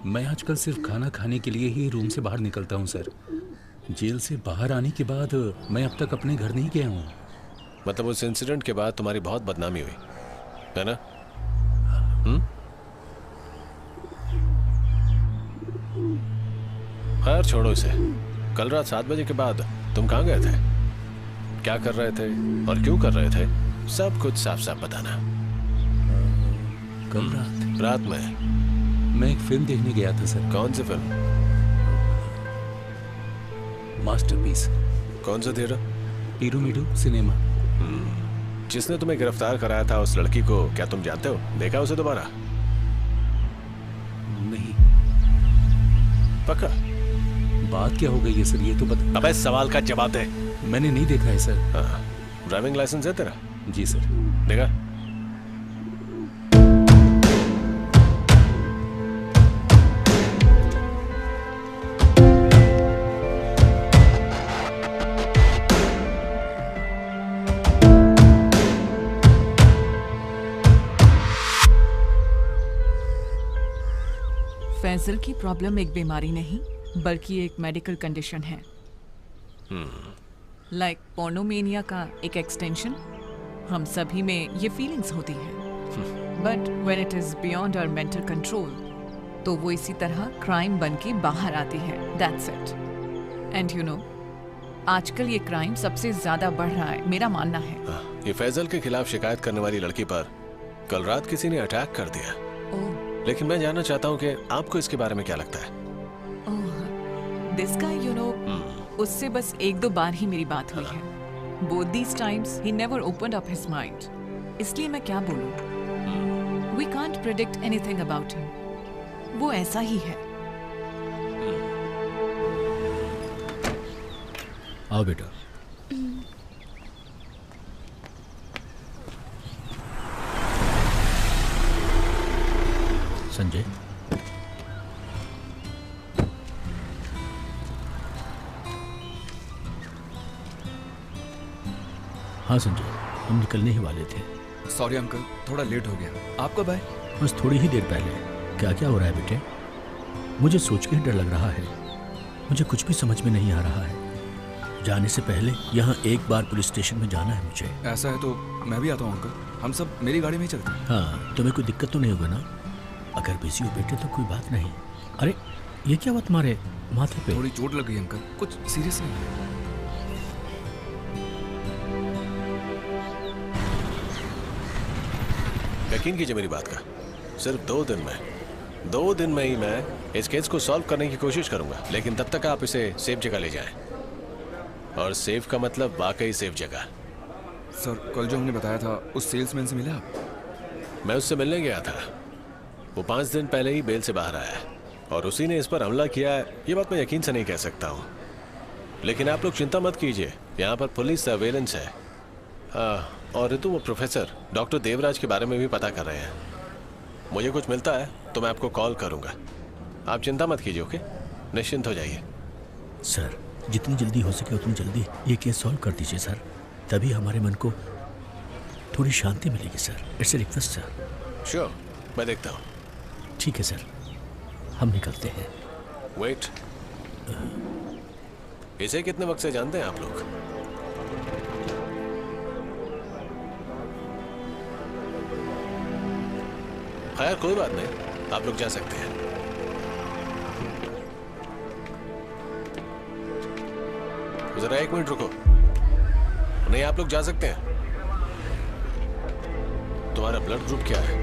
मैं आजकल सिर्फ खाना खाने के लिए ही रूम से बाहर निकलता हूँ सर। जेल से बाहर आने के बाद मैं अब तक अपने घर नहीं गया हूँ। मतलब उस इंसिडेंट के बाद तुम्हारी बहुत बदनामी हुई है ना? खैर छोड़ो इसे। कल रात 7 बजे के बाद तुम कहाँ गए थे? क्या कर रहे थे और क्यों कर रहे थे? सब कुछ साफ साफ बताना। कल रात में मैं एक फिल्म देखने गया था सर। कौन सी फिल्म? मास्टरपीस। कौन सा थिएटर? पीरूमीडू सिनेमा। जिसने तुम्हें गिरफ्तार कराया था उस लड़की को क्या तुम जानते हो? देखा उसे दोबारा? नहीं। पक्का? बात क्या हो गई है सर, ये तो बता। अबे सवाल का जवाब दे। मैंने नहीं देखा है सर। हाँ। ड्राइविंग लाइसेंस है तेरा? जी सर। देखा? फैजल की प्रॉब्लम एक बीमारी नहीं बल्कि एक मेडिकल कंडीशन है, लाइक पोर्नोमेनिया का एक एक्सटेंशन। हम सभी में ये फीलिंग्स होती हैं, but when it is beyond our mental control तो वो इसी तरह क्राइम बन के बाहर आती है। That's it. And you know, आजकल ये क्राइम सबसे ज्यादा बढ़ रहा है, मेरा मानना है। ये फैजल के खिलाफ शिकायत करने वाली लड़की पर कल रात किसी ने अटैक कर दिया। लेकिन मैं जानना चाहता हूँ कि आपको इसके बारे में क्या लगता है? दिस गाय, यू नो, उससे बस 1-2 बार ही मेरी बात हुई है। Both these times he never opened up his mind. इसलिए मैं क्या बोलूं? We can't predict anything about him. वो ऐसा ही है। आओ बेटा। संजय, हाँ संजय, हम निकलने ही वाले थे। सॉरी अंकल, थोड़ा लेट हो गया। आप कब आए? बस थोड़ी ही देर पहले। क्या क्या हो रहा है बेटे? मुझे सोच के ही डर लग रहा है। मुझे कुछ भी समझ में नहीं आ रहा है। जाने से पहले यहाँ एक बार पुलिस स्टेशन में जाना है मुझे। ऐसा है तो मैं भी आता हूँ अंकल, हम सब मेरी गाड़ी में ही चलते हैं। हाँ, तुम्हें कोई दिक्कत तो नहीं होगा ना? अगर बिजी हो बेटे तो कोई बात नहीं। अरे ये क्या हुआ तुम्हारे माथे पे? थोड़ी चोट लग गई अंकल, कुछ सीरियस नहीं है। यकीन कीजिए मेरी बात का, सिर्फ 2 दिन में ही मैं इस केस को सॉल्व करने की कोशिश करूंगा। लेकिन तब तक आप इसे सेफ जगह ले जाएं। और सेफ का मतलब वाकई सेफ जगह। सर, कल जो हमने बताया था उस सेल्समैन से मिले आप? मैं उससे मिलने गया था। वो 5 दिन पहले ही बेल से बाहर आया है और उसी ने इस पर हमला किया है। ये बात मैं यकीन से नहीं कह सकता हूँ। लेकिन आप लोग चिंता मत कीजिए, यहाँ पर पुलिस सर्वेलेंस है। और ऋतु, वो प्रोफेसर डॉक्टर देवराज के बारे में भी पता कर रहे हैं। मुझे कुछ मिलता है तो मैं आपको कॉल करूंगा। आप चिंता मत कीजिए, ओके? निश्चिंत हो जाइए। सर, जितनी जल्दी हो सके उतनी जल्दी ये केस सॉल्व कर दीजिए सर, तभी हमारे मन को थोड़ी शांति मिलेगी sir. It's a request sir. Sure, मैं देखता हूँ। ठीक है सर, हम निकलते हैं। वेट, इसे कितने वक्त से जानते हैं आप लोग? खैर कोई बात नहीं, आप लोग जा सकते हैं। जरा 1 मिनट रुको। नहीं, आप लोग जा सकते हैं। तुम्हारा ब्लड ग्रुप क्या है?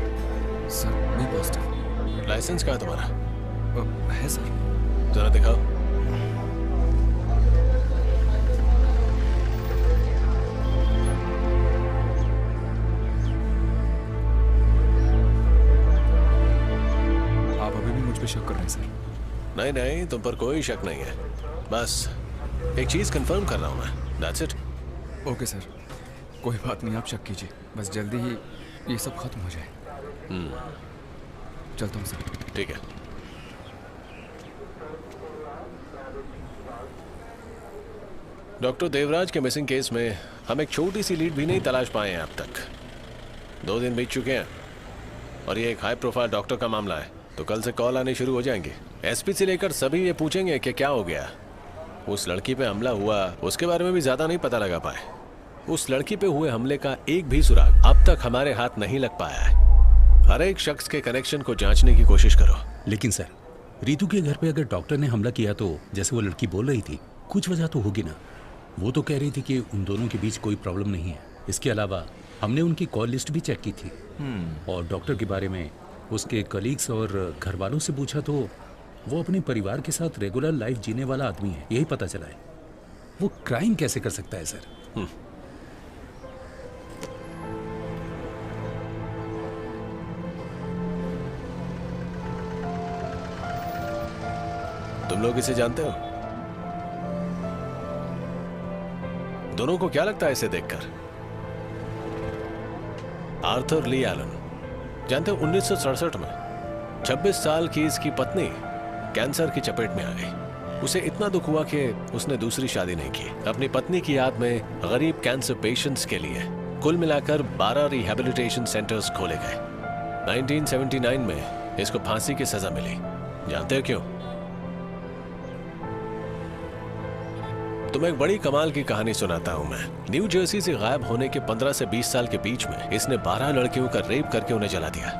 Sir, B positive. लाइसेंस कहाँ है तुम्हारा? है सर। जरा दिखाओ। आप अभी भी मुझ पे शक कर रहे हैं सर? नहीं नहीं, तुम पर कोई शक नहीं है। बस एक चीज कंफर्म कर रहा हूं मैं। That's it. ओके सर, कोई बात नहीं, आप शक कीजिए। बस जल्दी ही ये सब खत्म हो जाए। चलता हूँ सर। ठीक है। डॉक्टर देवराज के मिसिंग केस में हम एक छोटी सी लीड भी नहीं तलाश पाए हैं अब तक। 2 दिन बीत चुके हैं और ये एक हाई प्रोफाइल डॉक्टर का मामला है, तो कल से कॉल आने शुरू हो जाएंगे। एसपी से लेकर सभी ये पूछेंगे कि क्या हो गया। उस लड़की पे हमला हुआ, उसके बारे में भी ज्यादा नहीं पता लगा पाए। उस लड़की पे हुए हमले का एक भी सुराग अब तक हमारे हाथ नहीं लग पाया है। हर एक शख्स के कनेक्शन को जांचने की कोशिश करो। लेकिन सर, रीतू के घर पे अगर डॉक्टर ने हमला किया तो जैसे वो लड़की बोल रही थी, कुछ वजह तो होगी ना। वो तो कह रही थी कि उन दोनों के बीच कोई प्रॉब्लम नहीं है। इसके अलावा हमने उनकी कॉल लिस्ट भी चेक की थी और डॉक्टर के बारे में उसके कलीग्स और घर वालों से पूछा तो वो अपने परिवार के साथ रेगुलर लाइफ जीने वाला आदमी है, यही पता चला है। वो क्राइम कैसे कर सकता है सर? तुम लोग इसे जानते हो? दोनों को क्या लगता है इसे देखकर? आर्थर ली एलन, जानते हो 1967 में 26 साल की इसकी पत्नी कैंसर की चपेट में आ गई। उसे इतना दुख हुआ कि उसने दूसरी शादी नहीं की। अपनी पत्नी की याद में गरीब कैंसर पेशेंट्स के लिए कुल मिलाकर 12 रिहैबिलिटेशन सेंटर्स खोले गए। 1979 में इसको फांसी की सजा मिली जानते हो क्यों? तुम्हें एक बड़ी कमाल की कहानी सुनाता हूं मैं। न्यू जर्सी से गायब होने के 15 से 20 साल के बीच में इसने 12 लड़कियों का रेप करके उन्हें जला दिया।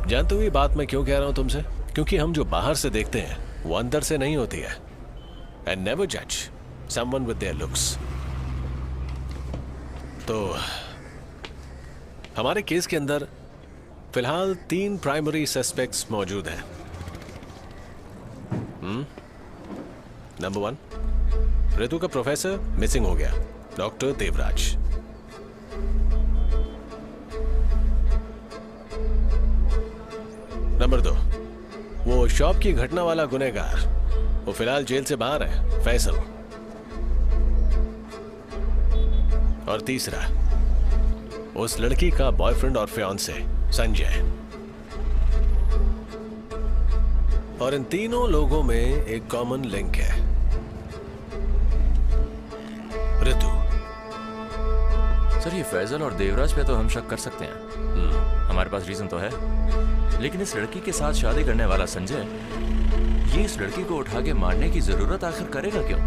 जानते हो ये बात मैं क्यों कह रहा हूं तुमसे? क्योंकि हम जो बाहर से देखते हैं वो अंदर से नहीं होती है। एंड नेवर जज समवन विद देयर लुक्स। तो हमारे केस के अंदर फिलहाल 3 प्राइमरी सस्पेक्ट्स मौजूद हैं। नंबर 1, ऋतु का प्रोफेसर मिसिंग हो गया, डॉक्टर देवराज। नंबर 2, वो शॉप की घटना वाला गुनहगार, वो फिलहाल जेल से बाहर है, फैसल। और तीसरा, उस लड़की का बॉयफ्रेंड और फियांसे संजय। और इन तीनों लोगों में एक कॉमन लिंक है, ऋतु। सर ये फैजल और देवराज पे तो हम शक कर सकते हैं, हमारे पास रीजन तो है, लेकिन इस लड़की के साथ शादी करने वाला संजय, ये इस लड़की को उठा के मारने की जरूरत आखिर करेगा क्यों?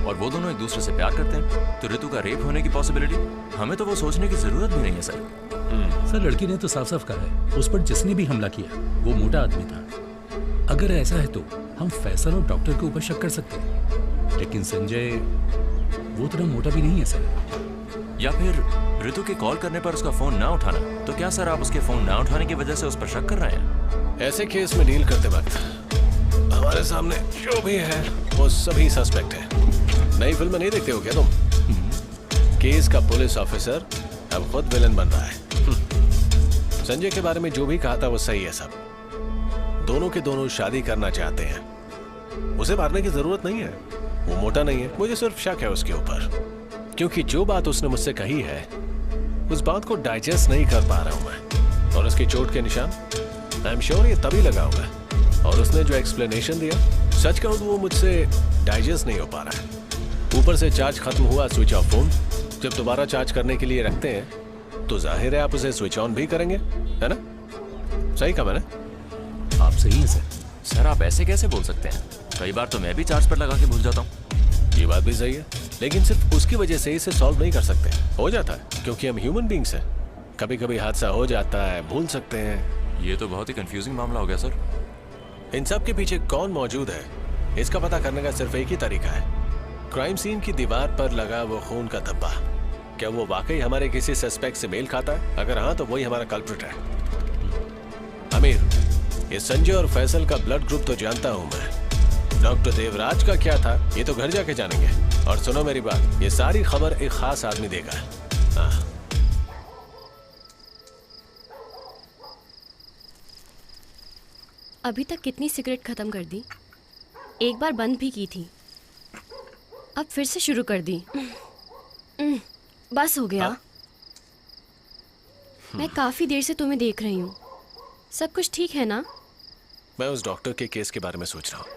और वो दोनों एक दूसरे से प्यार करते हैं, तो ऋतु का रेप होने की पॉसिबिलिटी, हमें तो वो सोचने की जरूरत भी नहीं है सर। सर लड़की ने तो साफ साफ कहा है उस पर जिसने भी हमला किया वो मोटा आदमी था। अगर ऐसा है तो हम फैसल और डॉक्टर के ऊपर शक कर सकते हैं, लेकिन संजय वो इतना मोटा भी नहीं है सर। या फिर ऋतु के कॉल करने पर उसका फोन ना उठाना, तो क्या सर आप उसके फोन ना उठाने की वजह से उस पर शक कर रहे हैं? ऐसे केस में डील करते वक्त हमारे सामने जो भी है वो सभी सस्पेक्ट है। नई फिल्म नहीं देखते हो क्या तुम? केस का पुलिस ऑफिसर अब खुद विलन बन रहा है। संजय के बारे में जो भी कहा था वो सही है सब। दोनों के दोनों शादी करना चाहते हैं। उसे मारने की जरूरत नहीं है, वो मोटा नहीं है, मुझे सिर्फ शक है उसके ऊपर, क्योंकि जो बात उसने मुझसे कही है उस बात को डाइजेस्ट नहीं कर पा रहा हूं मैं। और उसकी चोट के निशान आई एम श्योर ये तभी लगा होगा। और उसने जो एक्सप्लेनेशन दिया, सच कहूं तो वो मुझसे डाइजेस्ट नहीं हो पा रहा है। ऊपर से चार्ज खत्म हुआ स्विच ऑफ फोन, जब दोबारा चार्ज करने के लिए रखते हैं तो जाहिर है आप उसे स्विच ऑन भी करेंगे, है ना? सही कहा मैंने? आप सही हैं सर। सर आप ऐसे कैसे बोल सकते हैं? कई बार तो मैं भी चार्ज पर लगा के भूल जाता हूँ। ये बात भी सही है, लेकिन सिर्फ उसकी वजह से इसे सॉल्व नहीं कर सकते। हो जाता है क्योंकि हम ह्यूमन बींग्स हैं, कभी कभी हादसा हो जाता है, भूल सकते हैं। ये तो बहुत ही कंफ्यूजिंग मामला हो गया सर। इन सब के पीछे कौन मौजूद है इसका पता करने का सिर्फ एक ही तरीका है, क्राइम सीन की दीवार पर लगा वो खून का धब्बा। क्या वो वाकई हमारे किसी सस्पेक्ट से मेल खाता है? अगर हाँ तो वही हमारा कल्प्रिट है। अमीर, ये संजय और फैसल का ब्लड ग्रुप तो जानता हूं मैं। डॉक्टर देवराज का क्या था ये तो घर जाके जानेंगे। और सुनो मेरी बात, ये सारी खबर एक खास आदमी देगा। हाँ। अभी तक कितनी सिगरेट खत्म कर दी? एक बार बंद भी की थी, अब फिर से शुरू कर दी। बस हो गया। मैं काफी देर से तुम्हें देख रही हूँ, सब कुछ ठीक है ना? मैं उस डॉक्टर के केस के बारे में सोच रहा हूँ।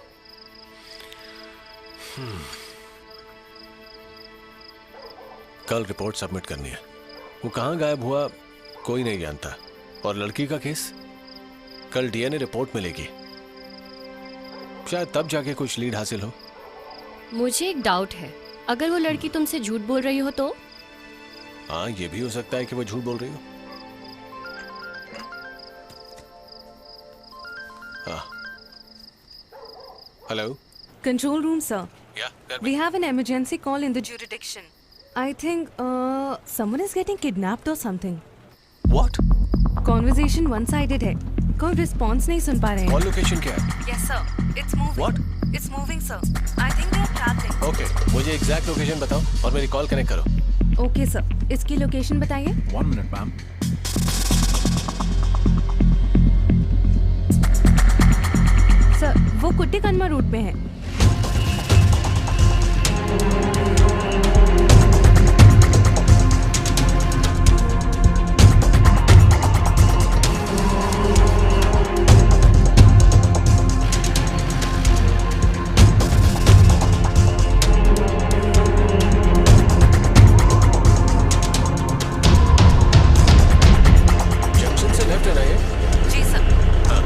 कल रिपोर्ट सबमिट करनी है। वो कहाँ गायब हुआ कोई नहीं जानता। और लड़की का केस, कल डीएनए रिपोर्ट मिलेगी, शायद तब जाके कुछ लीड हासिल हो। मुझे एक डाउट है, अगर वो लड़की तुमसे झूठ बोल रही हो तो? हाँ, ये भी हो सकता है कि वो झूठ बोल रही हो। हाँ, hello. Control room, sir. Yeah. We have an emergency call in the jurisdiction. I think someone is getting kidnapped or something. What? Conversation one-sided है, कोई response नहीं सुन पा रहे हैं। Call location क्या है? Yes, sir. It's moving. What? It's moving, sir. I think they are traveling. Okay, मुझे exact location बताओ और मेरी कॉल कनेक्ट करो। Okay, sir. इसकी लोकेशन बताइए। 1 minute, मैम। सर, वो कुट्टी कन्मा रूट पे है। जंक्शन से लेफ्ट है ना ये? जी सर। हाँ।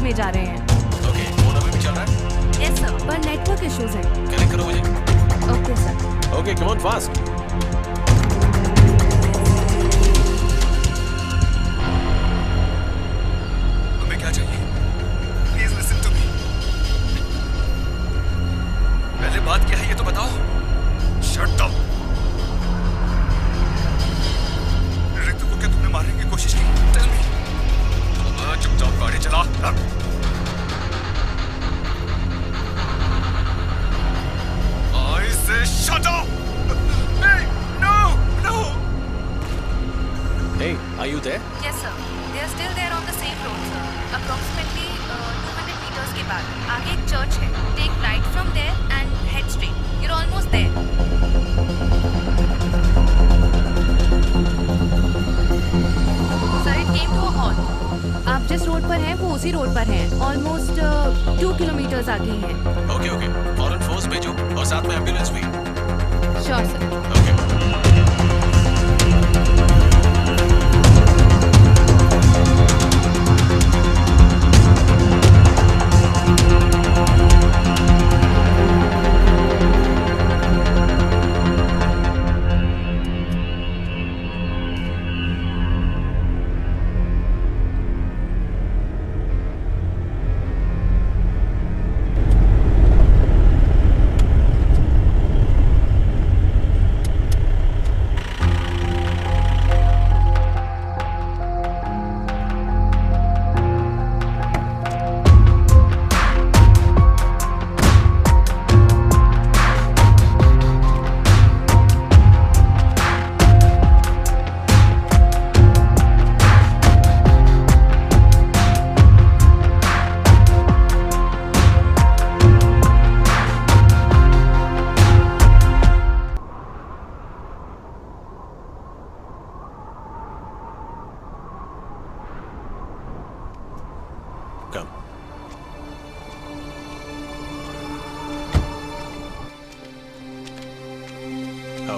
साइड में जा रहे हैं। ओके, फोन अभी भी चल रहा है? यस सर, पर नेटवर्क इश्यूज हैं। कनेक्ट करो मुझे। Okay sir. Okay, come on fast. हमें क्या चाहिए? Please listen to me. पहले बात क्या है ये तो बताओ। Shut up. ऋतु को क्या तुमने मारने की कोशिश की? Tell me. चुपचाप गाड़ी चला। I say shut up! Hey, no, no! Hey, are you there? Yes sir, they are still there on the same road sir. Approximately 200 meters के बाद आगे एक चर्च है. Take right from there and head straight. You're almost there. Sir, it came to a halt. आप जिस road पर हैं वो उसी रोड पर हैं. Almost 2 किलोमीटर्स आगे हैं. ओके ओके, फॉरेन फोर्स भेजो और साथ में एम्बुलेंस भी। Sure sir. ओके।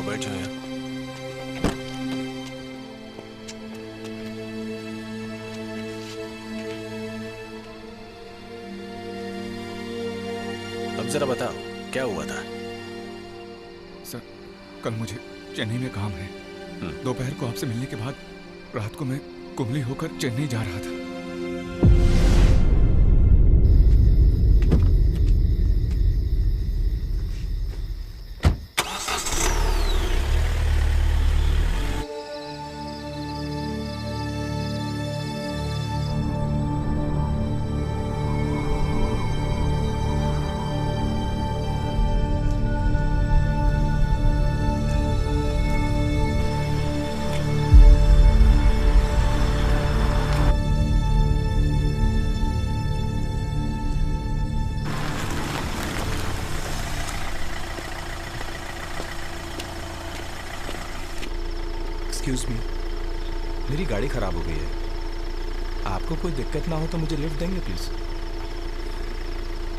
बैठो यहाँ। अब जरा बताओ क्या हुआ था? सर, कल मुझे चेन्नई में काम है। दोपहर को आपसे मिलने के बाद रात को मैं कुंबली होकर चेन्नई जा रहा था। एक्सक्यूज मी, मेरी गाड़ी खराब हो गई है। आपको कोई दिक्कत ना हो तो मुझे लिफ्ट देंगे प्लीज?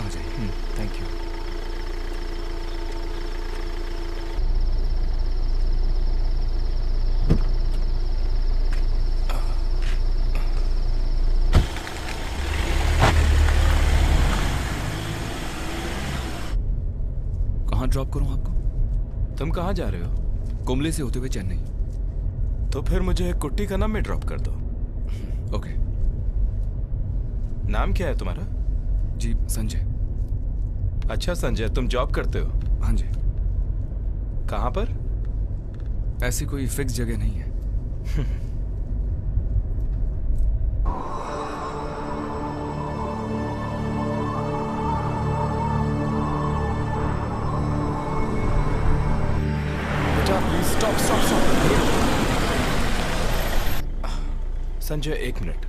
आ जाइए। Thank you. कहाँ ड्रॉप करूं आपको? तुम कहाँ जा रहे हो? कुंबले से होते हुए चेन्नई। तो फिर मुझे कुट्टी का नाम में ड्रॉप कर दो। ओके। नाम क्या है तुम्हारा? जी संजय। अच्छा संजय, तुम जॉब करते हो? हाँ जी। कहाँ पर? ऐसी कोई फिक्स जगह नहीं है। Stop stop stop. संजय, एक मिनट।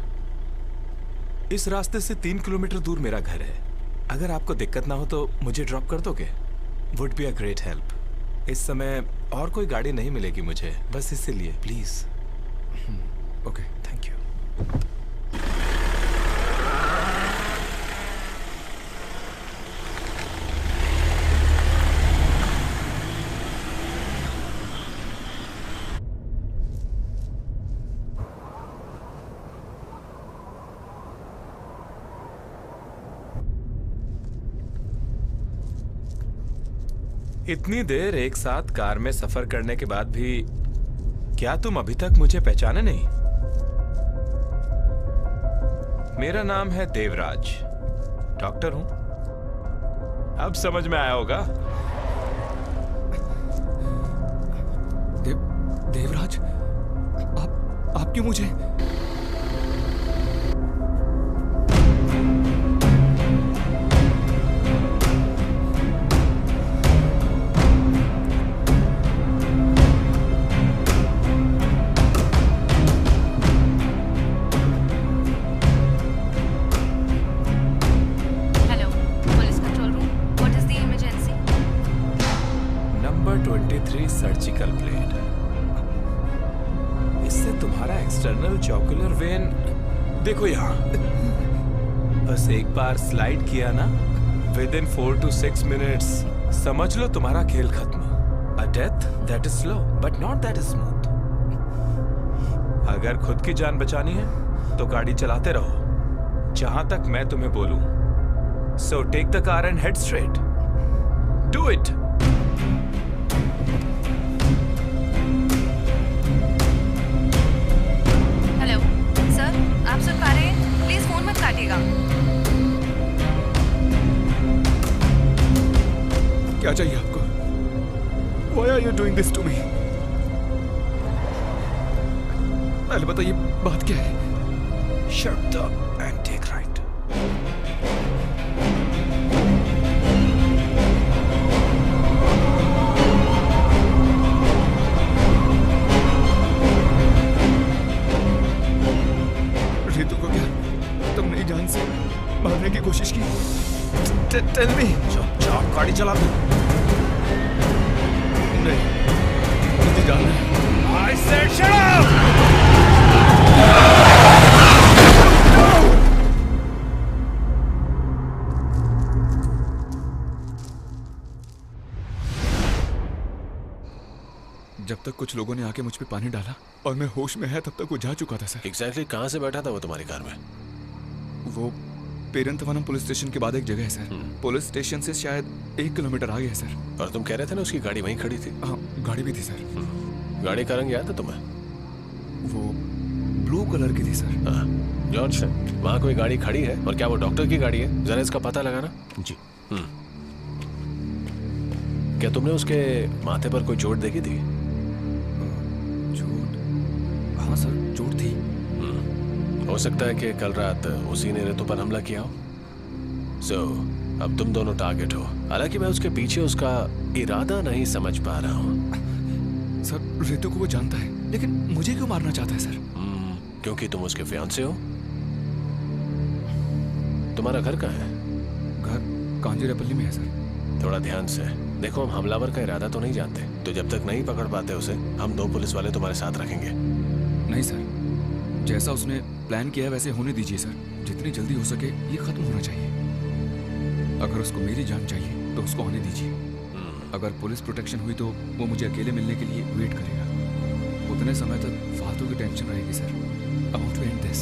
इस रास्ते से 3 किलोमीटर दूर मेरा घर है। अगर आपको दिक्कत ना हो तो मुझे ड्रॉप कर दोगे? Would be a great help. इस समय और कोई गाड़ी नहीं मिलेगी मुझे, बस इसीलिए प्लीज। Okay, thank you. इतनी देर एक साथ कार में सफर करने के बाद भी क्या तुम अभी तक मुझे पहचाने नहीं? मेरा नाम है देवराज, डॉक्टर हूं। अब समझ में आया होगा। देवराज, आप क्यों मुझे? Hello, police control room. What is the emergency? Number 23 surgical blade. इससे तुम्हारा एक्सटर्नल जॉकुलर वेन देखो यहाँ। बस एक बार स्लाइड किया ना, विद इन 4 to 6 minutes समझ लो तुम्हारा खेल खत्म। A death that is slow but not that is smooth। अगर खुद की जान बचानी है तो गाड़ी चलाते रहो जहां तक मैं तुम्हें बोलूं। So take the car and head straight. Do it. Hello sir, आप सुन पा रहे हैं? प्लीज फोन मत काटिएगा। क्या चाहिए आपको? Why are you doing this to me? पहले बताइए बात क्या है? Shut up and take right. Ritu को क्या तुम नई जान से मारने की कोशिश की? Tell me. चुपचाप गाड़ी चला दो। नहीं, मुझे जानना है। I said shut up! जब तक कुछ लोगों ने आके मुझ पे पानी डाला और मैं होश में है तब तक वो जा चुका था सर। एग्जैक्टली कहाँ से बैठा था वो तुम्हारी कार में? वो पेरंतवनम पुलिस स्टेशन के बाद एक जगह है सर। पुलिस स्टेशन से शायद 1 किलोमीटर आगे है सर। और तुम कह रहे थे ना उसकी गाड़ी वहीं खड़ी थी? हाँ, गाड़ी भी थी सर। गाड़ी का रंग याद है तुम्हें? वो ब्लू कलर की थी सर। हाँ, जॉर्ज सर, वहाँ कोई गाड़ी खड़ी है और क्या वो डॉक्टर की गाड़ी है? जरा इसका पता लगाना। जी। क्या तुमने उसके माथे पर कोई चोट देखी थी? चोट? हाँ सर, चोट थी। हो सकता है कि कल रात उसी ने रितु पर हमला किया हो। सो अब तुम दोनों टारगेट हो। हालांकि मैं उसके पीछे उसका इरादा नहीं समझ पा रहा हूँ। सर, रितु को वो जानता है, लेकिन मुझे क्यों मारना चाहता है सर? क्योंकि तुम उसके फियांसे हो। तुम्हारा घर कहाँ है? घर कांजीरेपल्ली में है सर। थोड़ा ध्यान से देखो, हम हमलावर का इरादा तो नहीं जानते, तो जब तक नहीं पकड़ पाते उसे, हम 2 पुलिस वाले तुम्हारे साथ रखेंगे। नहीं सर, जैसा उसने प्लान किया है वैसे होने दीजिए सर। जितनी जल्दी हो सके ये खत्म होना चाहिए। अगर उसको मेरी जान चाहिए तो उसको आने दीजिए। अगर पुलिस प्रोटेक्शन हुई तो वो मुझे अकेले मिलने के लिए वेट करेगा। उतने समय तक फालतू की टेंशन रहेगी sir. I want to end this.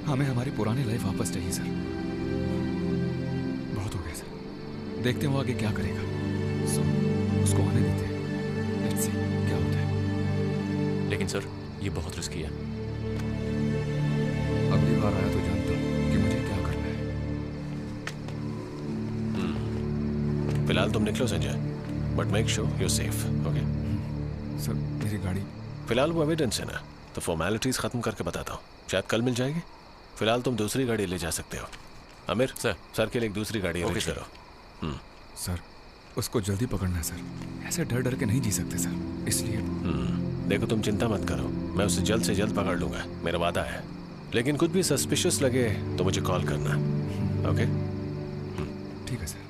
हमें हमारी पुरानी लाइफ वापस चाहिए सर। बहुत हो गया सर, देखते हैं वो आगे क्या करेगा। सो उसको आने देते हैं, लेट्स सी क्या होता है। लेकिन सर, ये बहुत रिस्की है। अगली बार आया तो जानता हूँ कि मुझे क्या करना है। फिलहाल तुम निकलो Sanjay, but make sure you safe. Okay sir, मेरी गाड़ी? फिलहाल वो एविडेंस है ना, तो फॉर्मेलिटीज खत्म करके बताता हूँ, शायद कल मिल जाएगी। फिलहाल तुम दूसरी गाड़ी ले जा सकते हो। आमिर सर के लिए एक दूसरी गाड़ी अरेंज करो। सर, उसको जल्दी पकड़ना है सर। ऐसे डर डर के नहीं जी सकते सर, इसलिए। देखो तुम चिंता मत करो, मैं उसे जल्द से जल्द पकड़ लूंगा, मेरा वादा है। लेकिन कुछ भी सस्पिशियस लगे तो मुझे कॉल करना। ओके? ठीक है सर।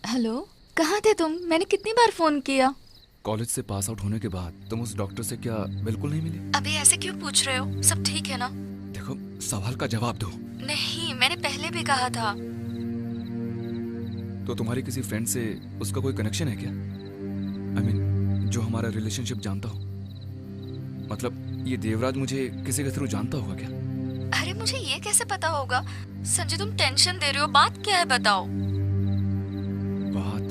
हेलो, कहाँ थे तुम? मैंने कितनी बार फोन किया। कॉलेज से पास आउट होने के बाद तुम उस डॉक्टर से क्या बिल्कुल नहीं मिली? अभी ऐसे क्यों पूछ रहे हो? सब ठीक है ना? देखो, सवाल का जवाब दो। नहीं, मैंने पहले भी कहा था। तो तुम्हारी किसी फ्रेंड से उसका कोई कनेक्शन है क्या? I mean, जो हमारा रिलेशनशिप जानता हो। मतलब ये देवराज मुझे किसी के थ्रू जानता होगा क्या? मुझे ये कैसे पता होगा? संजय तुम टेंशन दे रहे हो, बात क्या है बताओ। बात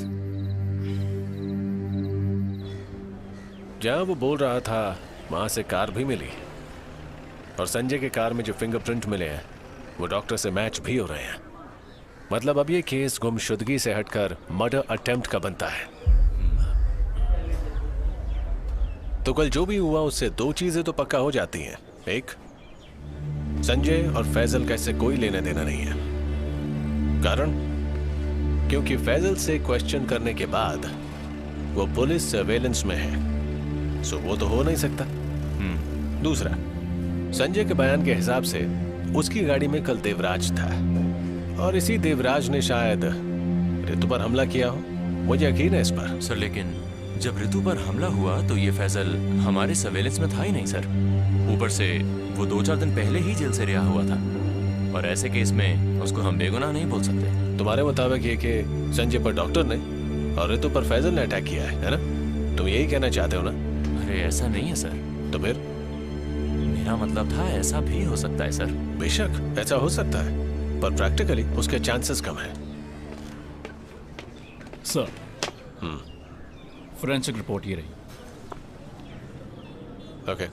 जहाँ वो बोल रहा था वहां से कार भी मिली और संजय के कार में जो फिंगरप्रिंट मिले हैं वो डॉक्टर से मैच भी हो रहे हैं। मतलब अब ये केस गुमशुदगी से हटकर मर्डर अटेम्प्ट का बनता है। तो कल जो भी हुआ उससे दो चीजें तो पक्का हो जाती हैं। एक, संजय और फैजल का इससे कोई लेना देना नहीं है। कारण क्योंकि फैजल से क्वेश्चन करने के बाद वो पुलिस सर्वेलेंस में है, सो वो तो हो नहीं सकता। दूसरा, संजय के बयान के हिसाब से उसकी गाड़ी में कल देवराज था और इसी देवराज ने शायद रितु पर हमला किया हो। मुझे यकीन है इस पर। सर लेकिन जब रितु पर हमला हुआ तो ये फैजल हमारे सर्वेलेंस में था ही नहीं सर। ऊपर से वो 2-4 दिन पहले ही जेल से रिहा हुआ था और ऐसे केस में उसको हम बेगुनाह नहीं बोल सकते। तुम्हारे मुताबिक ये कि संजय पर डॉक्टर ने और रितु पर फैजल ने अटैक किया है ना? तुम यही कहना चाहते हो ना? अरे ऐसा नहीं है सर। तो फिर? मेरा मतलब था ऐसा भी हो सकता है सर। बेशक ऐसा हो सकता है पर प्रैक्टिकली उसके चांसेस कम है। सर फोरेंसिक रिपोर्ट ये रही। ओके।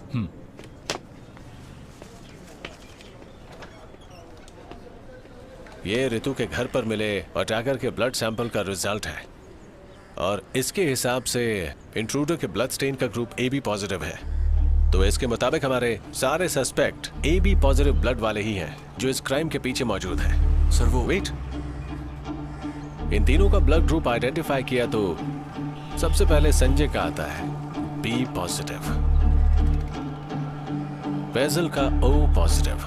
ये रितु के घर पर मिले अटैकर के ब्लड सैंपल का रिजल्ट है और इसके हिसाब से इंट्रूडर के ब्लड स्टेन का ग्रुप AB पॉजिटिव है। तो इसके मुताबिक हमारे सारे सस्पेक्ट AB पॉजिटिव ब्लड वाले ही हैं जो इस क्राइम के पीछे मौजूद हैं। सर वो वेट, इन तीनों का ब्लड ग्रुप आइडेंटिफाई किया तो सबसे पहले संजय का आता है B पॉजिटिव, फैजल का O पॉजिटिव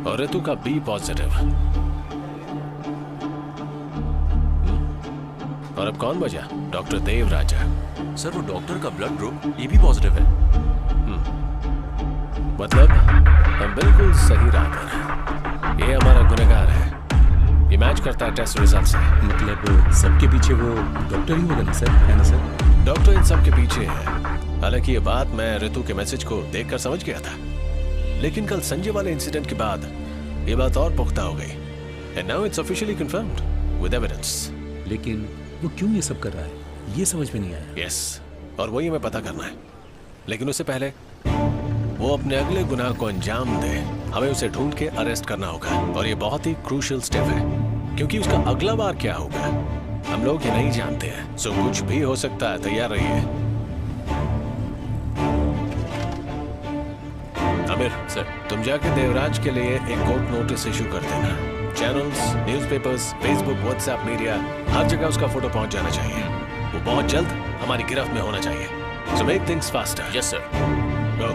और रितु का B पॉजिटिव। और अब कौन बचा? डॉक्टर देवराजा। सर वो डॉक्टर का ब्लड ग्रुप AB पॉजिटिव है। मतलब हम बिल्कुल सही राह पर हैं। ये हमारा गुनहगार है, ये मैच करता है टेस्ट रिजल्ट से। मतलब सबके पीछे वो डॉक्टर ही होगा ना सर, है ना सर? डॉक्टर इन सब के पीछे है। हालांकि ये बात मैं रितु के मैसेज को देखकर समझ गया था, लेकिन कल संजय वाले इंसिडेंट के बाद ये बात और पुख्ता हो गई। And now it's officially confirmed with evidence. लेकिन वो क्यों ये सब कर रहा है ये समझ में नहीं आया। यस, और वही हमें पता करना है। लेकिन उससे पहले वो अपने अगले गुनाह को अंजाम दे, हमें उसे ढूंढ के अरेस्ट करना होगा। और ये बहुत ही क्रूशियल स्टेप है क्योंकि उसका अगला बार क्या होगा हम लोग ये नहीं जानते हैं। सो कुछ भी हो सकता है, तैयार रहिए। आमिर सर, तुम जाके देवराज के लिए एक कोर्ट नोटिस इशू कर देना। Channels, newspapers, Facebook, WhatsApp, media, हर जगह उसका फोटो पहुंच जाना चाहिए। वो बहुत जल्द हमारी गिरफ्त में होना चाहिए। So make things faster. Yes sir. Go.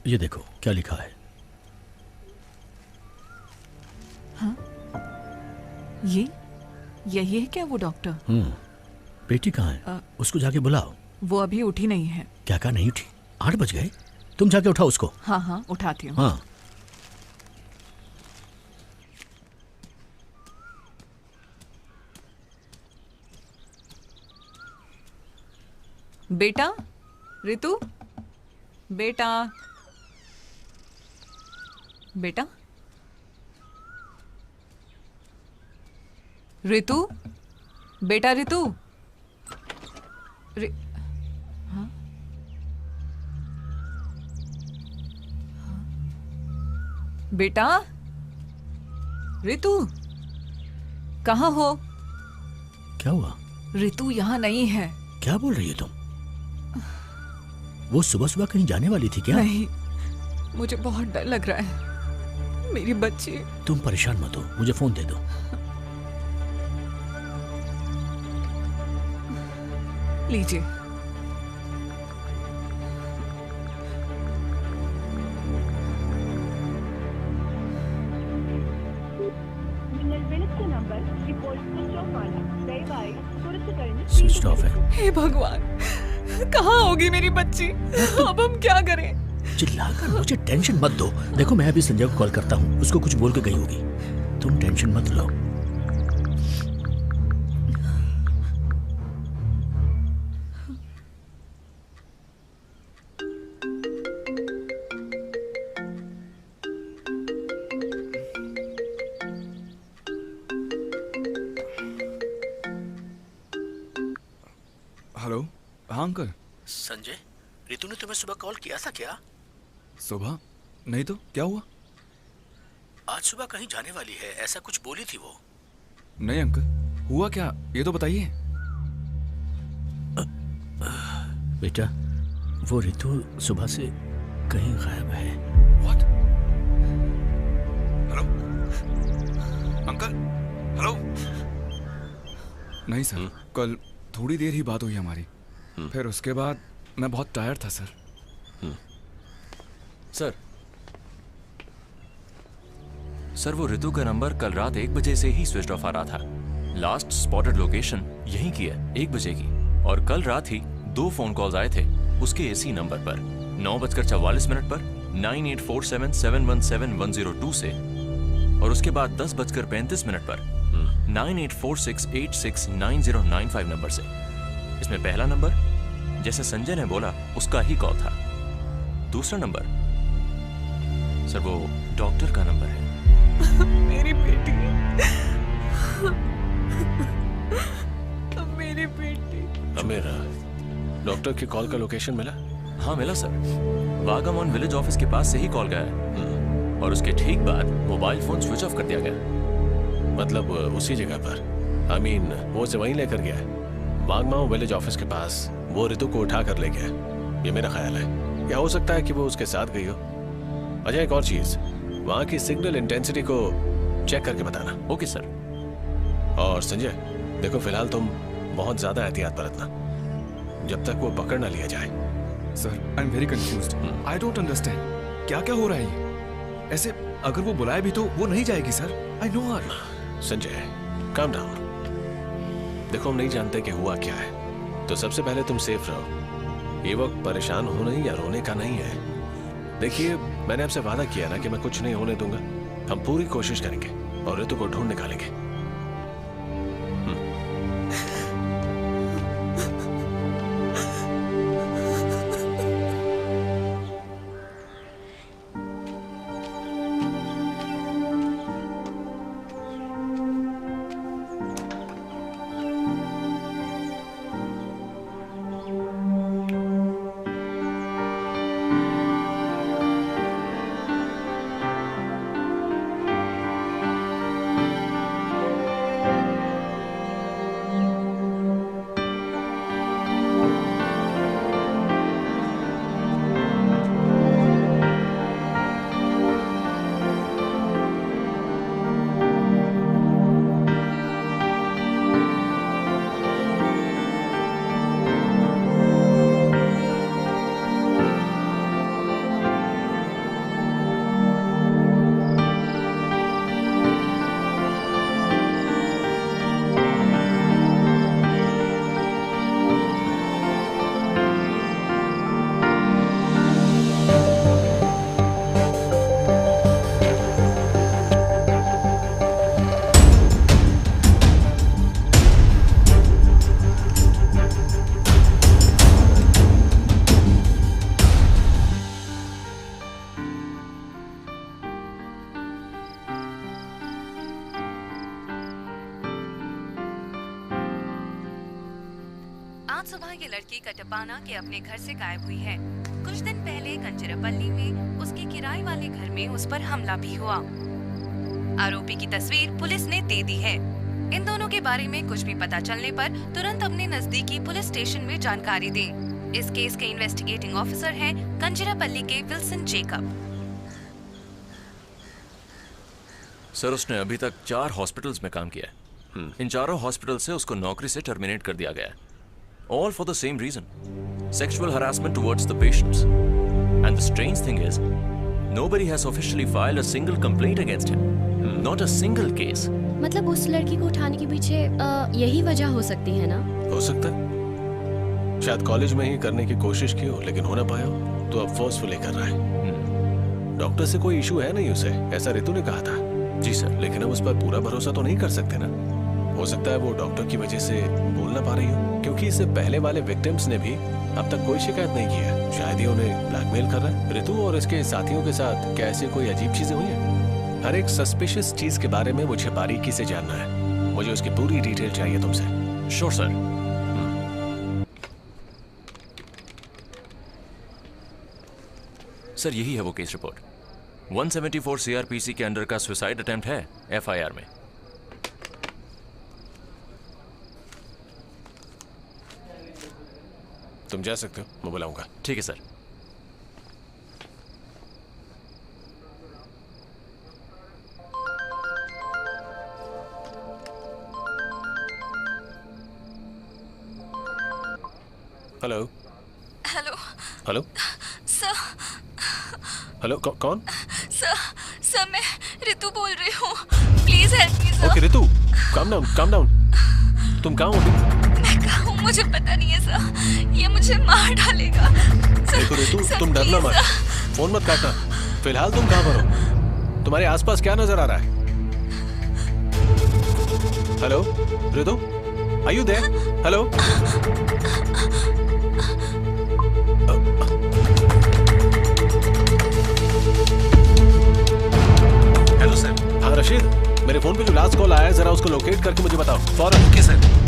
ये देखो क्या लिखा है। हाँ? यही है क्या वो डॉक्टर? बेटी कहाँ है? उसको जाके बुलाओ। वो अभी उठी नहीं है। क्या कहा नहीं उठी? 8 बज गए। तुम जाके उठाओ उसको। हाँ हाँ उठाती हूँ। हाँ। बेटा, रितु, बेटा, बेटा, रितु, बेटा रितु, हाँ? बेटा, रितु, कहाँ हो? क्या हुआ? रितु यहाँ नहीं है। क्या बोल रही है तुम? वो सुबह सुबह कहीं जाने वाली थी क्या? नहीं, मुझे बहुत डर लग रहा है। मेरी बच्ची। तुम परेशान मत हो, मुझे फोन दे दो। लीजिए। स्विच ऑफ है। हे भगवान, कहाँ होगी मेरी बच्ची? अब हम क्या करें? चिल्लाकर मुझे टेंशन मत दो। देखो मैं अभी संजय को कॉल करता हूँ, उसको कुछ बोल के गई होगी। तुम टेंशन मत लो। हेलो। हाँ अंकल। संजय, रितु ने तुम्हें सुबह कॉल किया था क्या? सुबह? नहीं तो क्या हुआ? आज सुबह कहीं जाने वाली है, ऐसा कुछ बोली थी वो। नहीं अंकल, हुआ क्या ये तो बताइए। बेटा, वो रितु सुबह से कहीं गायब है। What? Hello uncle, hello. नहीं सर, कल थोड़ी देर ही बात हुई हमारी, फिर उसके बाद मैं बहुत टायर्ड था सर। सर वो रितु का नंबर कल रात 1 बजे से ही स्विच ऑफ आ रहा था। लास्ट स्पॉटेड लोकेशन यहीं की है, 1 बजे की। और कल रात ही 2 फोन कॉल्स आए थे उसके इसी नंबर पर, 9:44 पर 9847717102 से, और उसके बाद 10:35 पर 9846869095 नंबर से। इसमें पहला नंबर जैसे संजय ने बोला उसका ही कॉल था। दूसरा नंबर सर वो डॉक्टर का नंबर है। मेरी बेटी, मेरी बेटी। मेरा डॉक्टर की कॉल का लोकेशन मिला? हाँ मिला सर, वागामॉन विलेज ऑफिस के पास से ही कॉल गया है, और उसके ठीक बाद मोबाइल फोन स्विच ऑफ कर दिया गया। मतलब उसी जगह पर? I mean, वो उसे वहीं लेकर गया है, वागमाओ विलेज ऑफिस के पास। वो रितु को उठा कर ले गया, ये मेरा ख्याल है। या हो सकता है कि वो उसके साथ गई हो। अच्छा एक और चीज, वहाँ की सिग्नल इंटेंसिटी को चेक करके बताना। Okay sir. और संजय देखो, फिलहाल तुम बहुत ज्यादा एहतियात बरतना जब तक वो पकड़ ना लिया जाए। Sir I am very confused, I don't understand क्या क्या हो रहा है ये। ऐसे अगर वो बुलाए भी तो वो नहीं जाएगी sir, I know her. Sanjay calm down. देखो हम नहीं जानते कि हुआ क्या है, तो सबसे पहले तुम सेफ रहो। ये वक्त परेशान होने या रोने का नहीं है। देखिए मैंने आपसे वादा किया ना कि मैं कुछ नहीं होने दूंगा। हम पूरी कोशिश करेंगे और रितु को ढूंढ निकालेंगे। आज सुबह ये लड़की कटप्पाना के अपने घर से गायब हुई है। कुछ दिन पहले कंचरपल्ली में उसके किराए वाले घर में उस पर हमला भी हुआ। आरोपी की तस्वीर पुलिस ने दे दी है। इन दोनों के बारे में कुछ भी पता चलने पर तुरंत अपने नजदीकी पुलिस स्टेशन में जानकारी दें। इस केस के इन्वेस्टिगेटिंग ऑफिसर हैं कंजिरापल्ली के विल्सन जेकब। सर, उसने अभी तक 4 हॉस्पिटल्स में काम किया है। इन चारों हॉस्पिटल से उसको नौकरी से टर्मिनेट कर दिया गया है। All for the same reason, sexual harassment towards the patients. And the strange thing is, nobody has officially filed a single complaint against him. Not a single case. मतलब उस लड़की को उठाने के पीछे यही वजह हो सकती है ना? हो सकता है। शायद कॉलेज में ही करने की कोशिश की हो, लेकिन हो ना पाया हो, तो अब फोर्सफुली कर रहा है। डॉक्टर से कोई इशू है नहीं उसे, ऐसा रितु ने कहा था। जी सर। लेकिन हम उस पर पूरा भरोसा तो नहीं कर सकते ना। हो सकता है वो डॉक्टर की वजह से बोल ना पा रही हो, क्योंकि इससे पहले वाले विक्टिम्स ने भी अब तक कोई शिकायत नहीं की है। शायद ही उन्हें ब्लैकमेल कर रहा है। रितु और इसके साथियों के साथ क्या ऐसी कोई अजीब चीजें हुई हैं? हर एक सस्पिशियस चीज के बारे में मुझे बारीकी से जानना है। मुझे उसकी पूरी डिटेल चाहिए तुमसे। Sure sir. सर, यही है वो केस रिपोर्ट। 174 सीआरपीसी के अंडर का सुसाइड अटेम्प्ट है एफआईआर में। तुम जा सकते हो, मैं बुलाऊंगा। ठीक है sir. Hello hello hello sir. Hello कौन? सर मैं रितु बोल रही हूँ, please help me sir. Okay Ritu, calm down. तुम कहाँ हो? मैं कहाँ हूँ मुझे पता नहीं है सर, ये मुझे मार डालेगा। देखो रितु, तुम डरना मत, फोन मत काटना। फिलहाल तुम कहाँ पर हो? तुम्हारे आसपास क्या नजर आ रहा है? Hello Ritu, are you there? Hello hello sir. हाँ रशीद, मेरे फोन पे जो लास्ट कॉल आया है, जरा उसको लोकेट करके मुझे बताओ फौरन। Okay sir.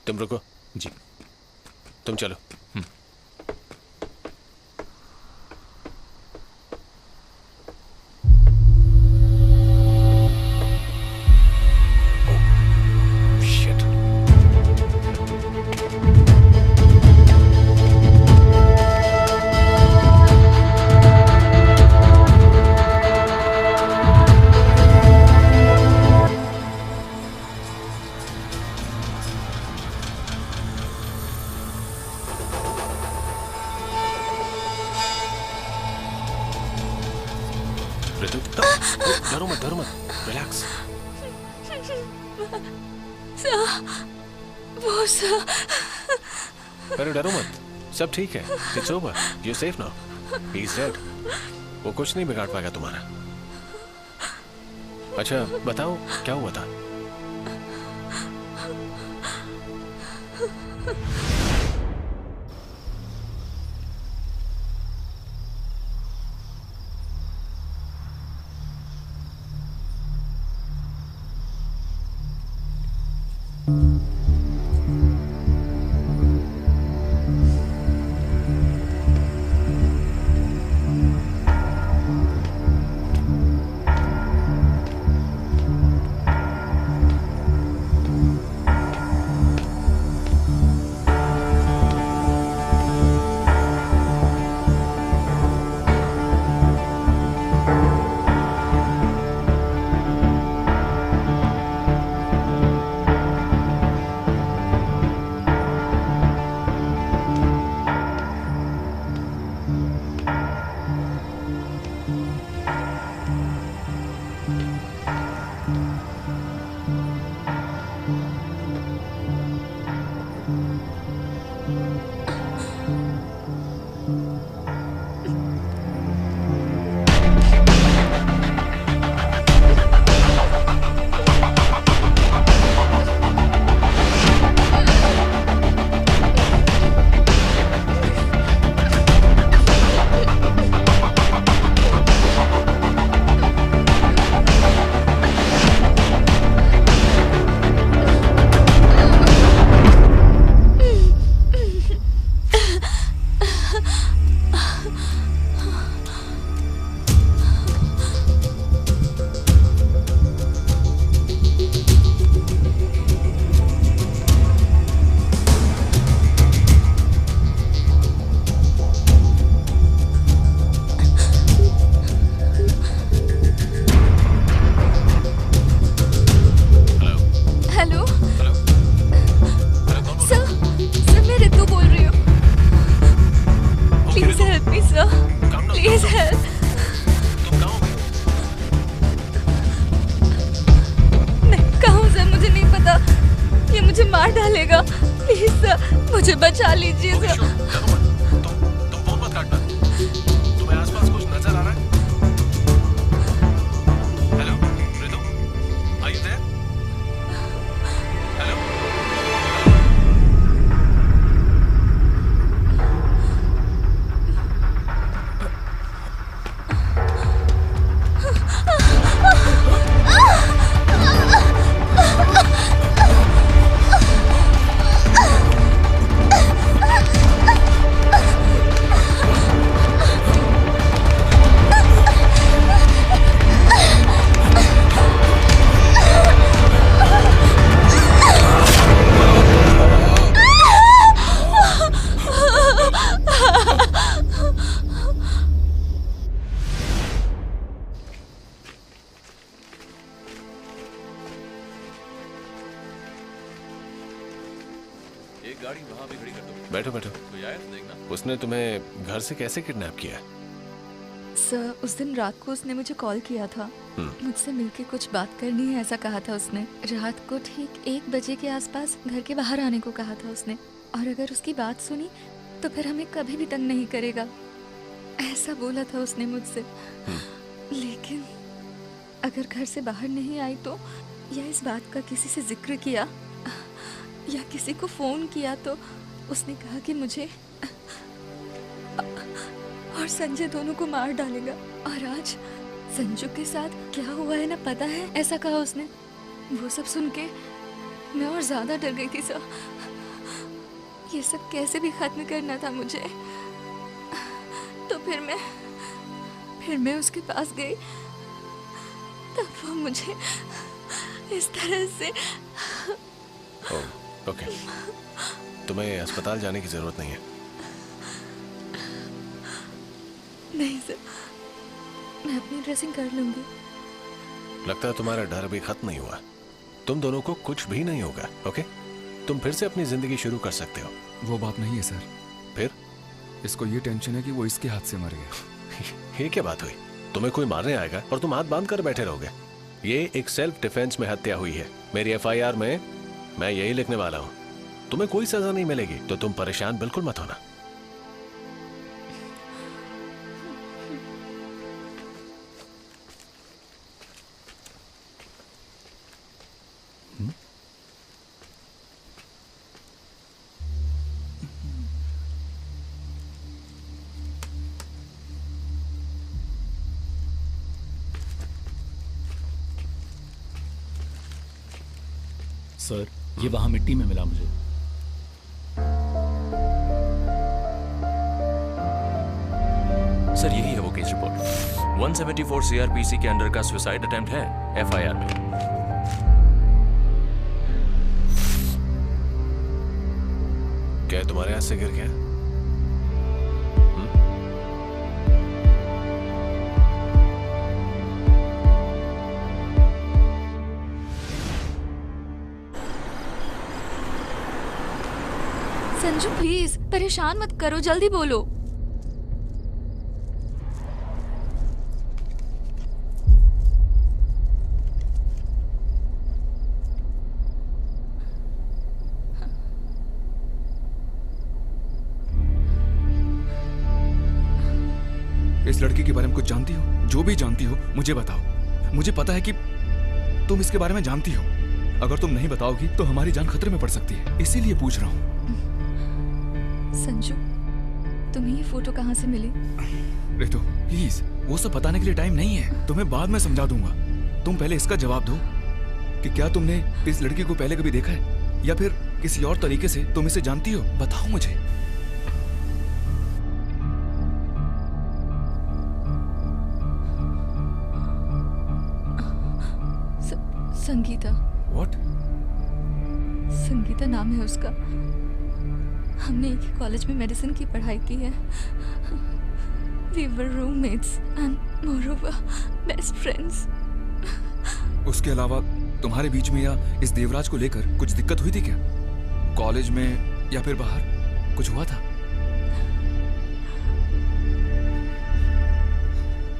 तुम रुको। जी। तुम चलो। डरो मत, रिलैक्स। अरे डरो मत, सब ठीक है, it's over, you safe now, he is dead. वो कुछ नहीं बिगाड़ पाएगा तुम्हारा। अच्छा बताओ क्या हुआ था? मुझे मार डालेगा। प्लीज सर, मुझे बचा लीजिए सर। तुम फोन मत काटना। तुम्हें आसपास कुछ नजर आ रहा है? Hello Ritu, are you there? Hello? एक गाड़ी वहां भी खड़ी कर दो। बैठो बैठो। कोई आया तो देखना। उसने तुम्हें घर से कैसे किडनैप किया? सर उस दिन रात को उसने मुझे कॉल किया था। मुझसे मिलके कुछ बात करनी है ऐसा कहा था उसने। रात को ठीक 1 बजे के आसपास घर के बाहर आने को कहा था उसने, और अगर उसकी बात सुनी तो फिर हमें कभी भी तंग नहीं करेगा, ऐसा बोला था उसने मुझसे। लेकिन अगर घर से बाहर नहीं आई तो, या इस बात का किसी से जिक्र किया या किसी को फोन किया तो उसने कहा कि मुझे और संजय दोनों को मार डालेगा। और आज संजू के साथ क्या हुआ है ना पता है, ऐसा कहा उसने। वो सब सुन के मैं और ज्यादा डर गई थी सर। ये सब कैसे भी खत्म करना था मुझे। तो फिर मैं उसके पास गई, तब वो मुझे इस तरह से। ओके, तुम्हें अस्पताल जाने की जरूरत नहीं है। नहीं सर, मैं अपनी ड्रेसिंग कर लूंगी। लगता है तुम्हारा डर अभी खत्म नहीं हुआ। तुम दोनों को कुछ भी नहीं होगा। ओके, तुम फिर से अपनी जिंदगी शुरू कर सकते हो। वो बात नहीं है सर। फिर? इसको ये टेंशन है कि वो इसके हाथ से मर गया। ये क्या बात हुई? तुम्हें कोई मारने आएगा और तुम हाथ बांध कर बैठे रहोगे? ये एक सेल्फ डिफेंस में हत्या हुई है। मेरी FIR में मैं यही लिखने वाला हूँ। तुम्हें कोई सजा नहीं मिलेगी, तो तुम परेशान बिल्कुल मत होना। सर ये वहां मिट्टी में मिला मुझे। सर यही है वो केस रिपोर्ट। 174 CRPC के अंडर का सुसाइड अटेम्प्ट है FIR में। क्या तुम्हारे हाथ से गिर गया? संजू प्लीज परेशान मत करो, जल्दी बोलो। इस लड़की के बारे में कुछ जानती हो? जो भी जानती हो मुझे बताओ। मुझे पता है कि तुम इसके बारे में जानती हो। अगर तुम नहीं बताओगी तो हमारी जान खतरे में पड़ सकती है, इसीलिए पूछ रहा हूँ। संजू तुम्हें ये फोटो कहाँ से मिली? रितु प्लीज, वो सब बताने के लिए टाइम नहीं है। तुम्हें बाद में समझा दूंगा। तुम पहले इसका जवाब दो कि क्या तुमने इस लड़की को पहले कभी देखा है, या फिर किसी और तरीके से तुम इसे जानती हो? बताओ मुझे। संगीता। What? संगीता नाम है उसका। हमने एक ही कॉलेज में मेडिसिन की पढ़ाई की है। We were roommates and moreover best friends. उसके अलावा तुम्हारे बीच में या इस देवराज को लेकर कुछ दिक्कत हुई थी क्या? कॉलेज में या फिर बाहर कुछ हुआ था?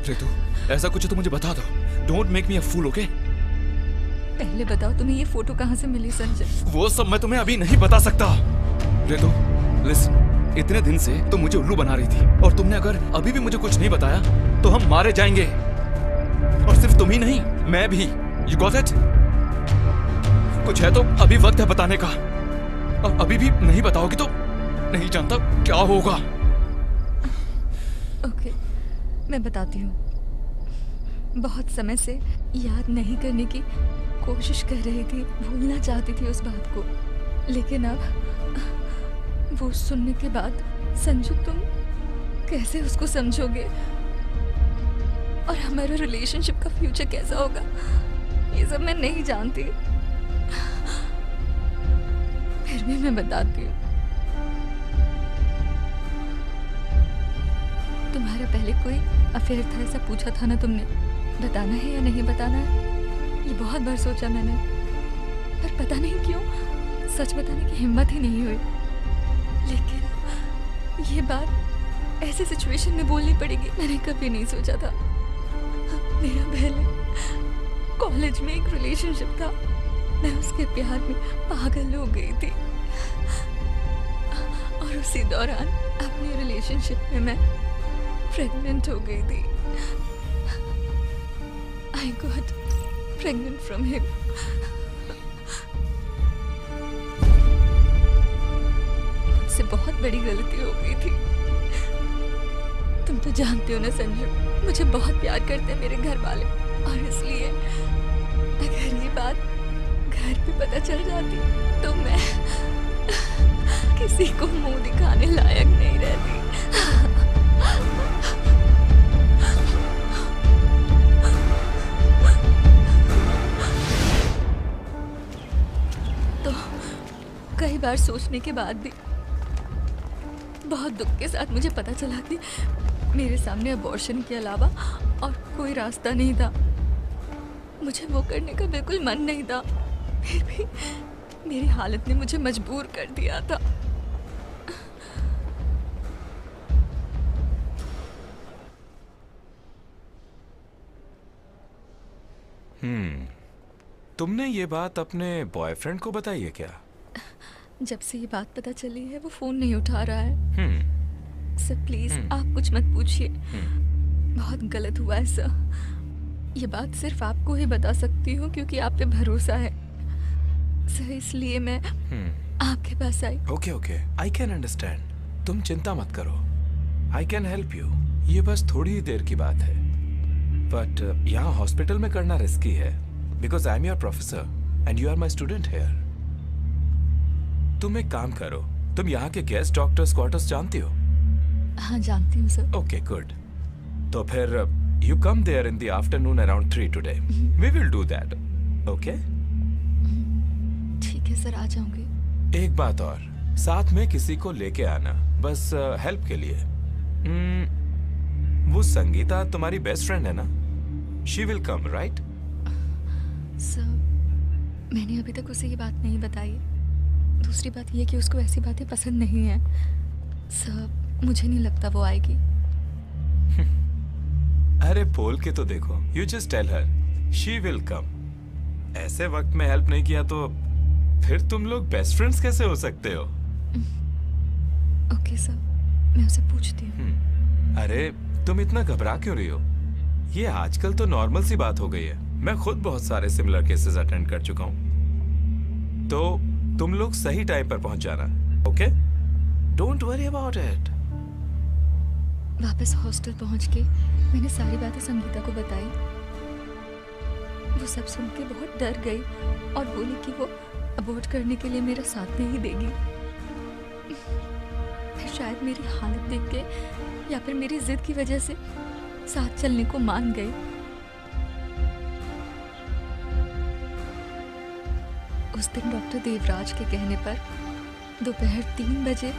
रितु ऐसा कुछ तो मुझे बता दो। Don't make me a fool, okay? पहले बताओ तुम्हें ये फोटो कहाँ से मिली संजय? वो सब मैं तुम्हें अभी नहीं बता सकता। रितु, लिसन, इतने दिन से तुम मुझे उल्लू बना रही थी और तुमने अगर अभी भी मुझे कुछ नहीं बताया तो हम मारे जाएंगे। और सिर्फ तुम ही नहीं, मैं भी। You got it? कुछ है तो अभी वक्त है बताने का। अभी भी नहीं बताओगी तो नहीं जानता क्या होगा। ओके, मैं बताती हूँ। बहुत समय से याद नहीं करने की कोशिश कर रही थी, भूलना चाहती थी उस बात को, लेकिन अब वो सुनने के बाद संजू तुम कैसे उसको समझोगे और हमारा रिलेशनशिप का फ्यूचर कैसा होगा, ये सब मैं नहीं जानती। फिर भी मैं बताती हूँ। तुम्हारा पहले कोई अफेयर था, ऐसा पूछा था ना तुमने? बताना है या नहीं बताना है, ये बहुत बार सोचा मैंने, पर पता नहीं क्यों सच बताने की हिम्मत ही नहीं हुई। लेकिन ये बात ऐसे सिचुएशन में बोलनी पड़ेगी, मैंने कभी नहीं सोचा था। मेरा पहले कॉलेज में एक रिलेशनशिप था, मैं उसके प्यार में पागल हो गई थी और उसी दौरान अपने रिलेशनशिप में मैं प्रेग्नेंट हो गई थी। I got pregnant from him. मुझसे बहुत बड़ी गलती हो गई थी। तुम तो जानते हो ना संजू, मुझे बहुत प्यार करते हैं मेरे घर वाले, और इसलिए अगर ये बात घर पे पता चल जाती तो मैं किसी को मुंह दिखाने लायक नहीं रहती। तो कई बार सोचने के बाद भी बहुत दुख के साथ मुझे पता चला कि मेरे सामने अबॉर्शन के अलावा और कोई रास्ता नहीं था। मुझे वो करने का बिल्कुल मन नहीं था, फिर भी मेरी हालत ने मुझे मजबूर कर दिया था। तुमने ये बात अपने बॉयफ्रेंड को बताई है क्या? जब से ये बात पता चली है वो फोन नहीं उठा रहा है। सर प्लीज आप कुछ मत पूछिए, बहुत गलत हुआ है सर। ये बात सिर्फ आपको ही बता सकती हूँ क्योंकि आप पे भरोसा है सर, इसलिए मैं आपके पास आई। Okay okay, I can understand. तुम चिंता मत करो, आई कैन हेल्प यू। ये बस थोड़ी ही देर की बात है, बट यहाँ हॉस्पिटल में करना रिस्की है because I am your professor and you are my student here. तुम एक काम करो, तुम यहाँ के गेस्ट डॉक्टर्स क्वार्टर्स जानती हो? हाँ जानती हूँ सर। ओके गुड, तो फिर you come there in the afternoon around 3 today. We will do that. Okay ठीक है सर, आ जाऊंगी। एक बात और, साथ में किसी को लेके आना, बस हेल्प के लिए। वो संगीता तुम्हारी बेस्ट फ्रेंड है ना? She will come right? Sir मैंने अभी तक उसे ये बात नहीं बताई। दूसरी बात ये कि उसको ऐसी बातें पसंद नहीं है। सर मुझे नहीं लगता वो आएगी। अरे बोल के तो देखो, you just tell her she will come. ऐसे वक्त में हेल्प नहीं किया तो फिर तुम लोग बेस्ट फ्रेंड्स कैसे हो सकते हो? ओके सर, मैं उसे पूछती हूँ। अरे तुम इतना घबरा क्यों रही हो? ये आजकल तो नॉर्मल सी बात हो गई है। मैं खुद बहुत सारे सिमिलर केसेस अटेंड कर चुका हूँ। तो तुम लोग सही टाइम पर पहुंच जाना, okay? Don't worry about it. वापस हॉस्टल पहुंच के मैंने सारी बातें संगीता को बताई। वो सब सुन के बहुत डर गई और बोली कि वो अबॉर्ट करने के लिए मेरा साथ नहीं देगी। फिर शायद मेरी हालत देख के या फिर मेरी जिद की वजह से साथ चलने को मान गई। उस दिन डॉक्टर देवराज के कहने पर दोपहर 3 बजे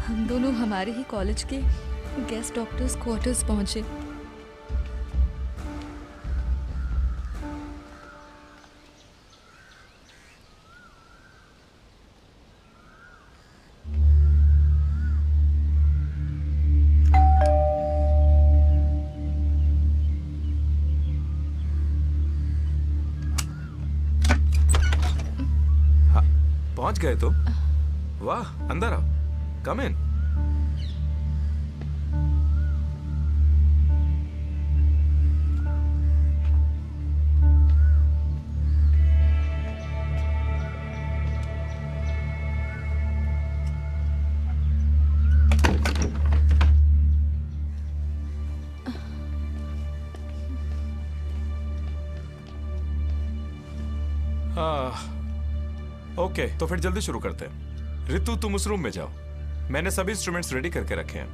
हम दोनों हमारे ही कॉलेज के गेस्ट डॉक्टर्स क्वार्टर्स पहुंचे। पहुंच गए तो? वाह, अंदर आओ, कम इन। ओके, तो फिर जल्दी शुरू करते हैं। रितु, तुम उस रूम में जाओ, मैंने सभी इंस्ट्रूमेंट्स रेडी करके रखे हैं।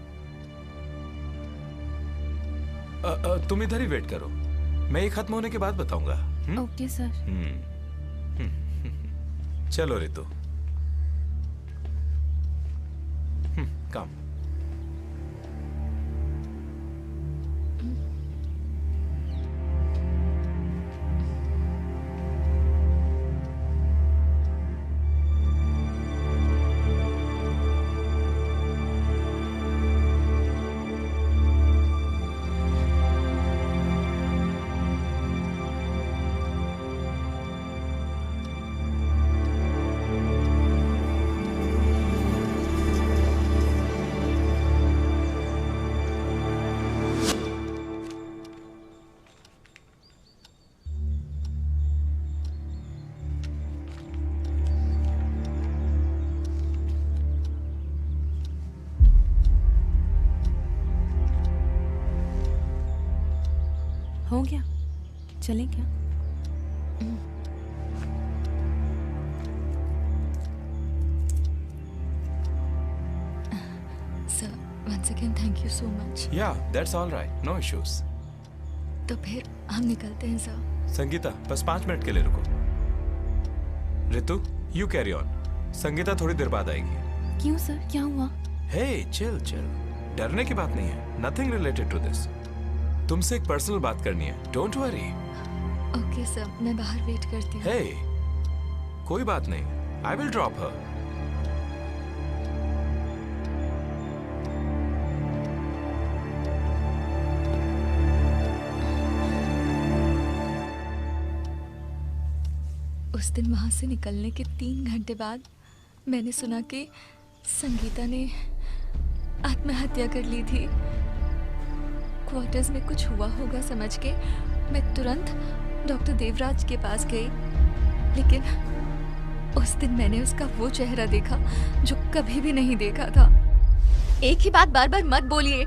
तुम इधर ही वेट करो, मैं ये खत्म होने के बाद बताऊंगा। Okay sir. चलो रितु, कम। हो गया, चलें क्या? Sir, once again thank you so much. Yeah, that's all right, no issues. तो फिर हम निकलते हैं सर। संगीता, बस 5 मिनट के लिए रुको। Ritu, you carry on, Sangeeta थोड़ी देर बाद आएगी। क्यों सर, क्या हुआ? हे, चिल चिल, डरने की बात नहीं है, नथिंग रिलेटेड टू दिस। तुमसे एक पर्सनल बात करनी है, डोंट वरी। ओके सर, मैं बाहर वेट करती हूँ। हे, कोई बात नहीं, आई विल ड्रॉप हर। उस दिन वहां से निकलने के 3 घंटे बाद मैंने सुना कि संगीता ने आत्महत्या कर ली थी। क्वार्टर्स में कुछ हुआ होगा समझ के मैं तुरंत डॉक्टर देवराज के पास गई, लेकिन उस दिन मैंने उसका वो चेहरा देखा जो कभी भी नहीं देखा था। एक ही बात बार बार मत बोलिए।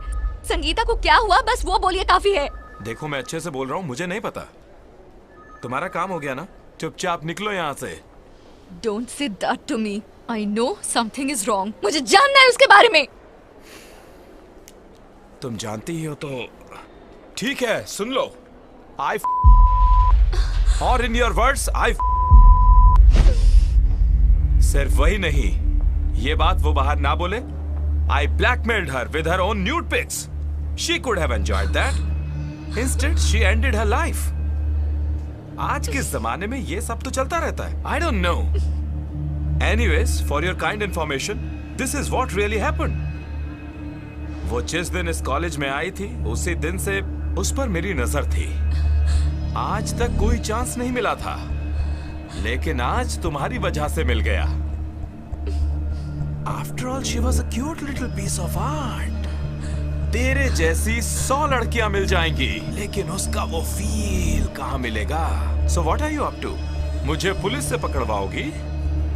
संगीता को क्या हुआ, बस वो बोलिए, काफी है। देखो, मैं अच्छे से बोल रहा हूँ, मुझे नहीं पता। तुम्हारा काम हो गया ना, चुपचाप निकलो यहाँ से। Don't say that to me. I know something is wrong. मुझे जानना है उसके बारे में। तुम जानती ही हो तो ठीक है, सुन लो। I और in your words, I सिर्फ वही नहीं, ये बात वो बाहर ना बोले। I blackmailed her with her own nude pics. She could have enjoyed that. Instead, she ended her life. आज के जमाने में ये सब तो चलता रहता है। I don't know. Anyways, for your kind information, this is what really happened. वो जिस दिन इस कॉलेज में आई थी, उसी दिन से उस पर मेरी नजर थी। आज तक कोई चांस नहीं मिला था, लेकिन आज तुम्हारी वजह से मिल गया। After all, she was a cute little piece of art. तेरे जैसी 100 लड़कियां मिल जाएंगी, लेकिन उसका वो फील कहाँ मिलेगा? So what are you up to? मुझे पुलिस से पकड़वाओगी?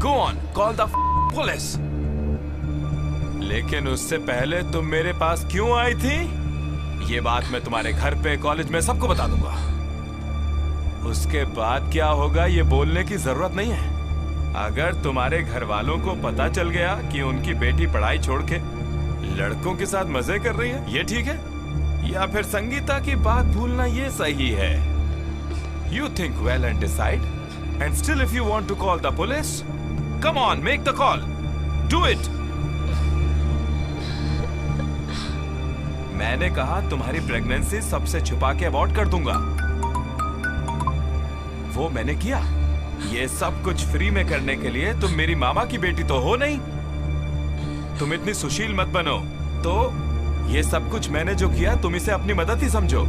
Go on, call the police. लेकिन उससे पहले तुम मेरे पास क्यों आई थी? ये बात मैं तुम्हारे घर पे, कॉलेज में सबको बता दूंगा। उसके बाद क्या होगा ये बोलने की जरूरत नहीं है। अगर तुम्हारे घर वालों को पता चल गया कि उनकी बेटी पढ़ाई छोड़ के लड़कों के साथ मजे कर रही है, ये ठीक है? या फिर संगीता की बात भूलना ये सही है? You think well and decide. And still if you want to call the police, come on, make the call. Do it. मैंने कहा तुम्हारी प्रेगनेंसी सबसे छुपा के अबॉर्ट कर दूंगा। वो मैंने किया। ये सब कुछ फ्री में करने के लिए तुम मेरी मामा की बेटी तो हो नहीं। तुम इतनी सुशील मत बनो। तो ये सब कुछ मैंने जो किया, तुम इसे अपनी मदद ही समझो।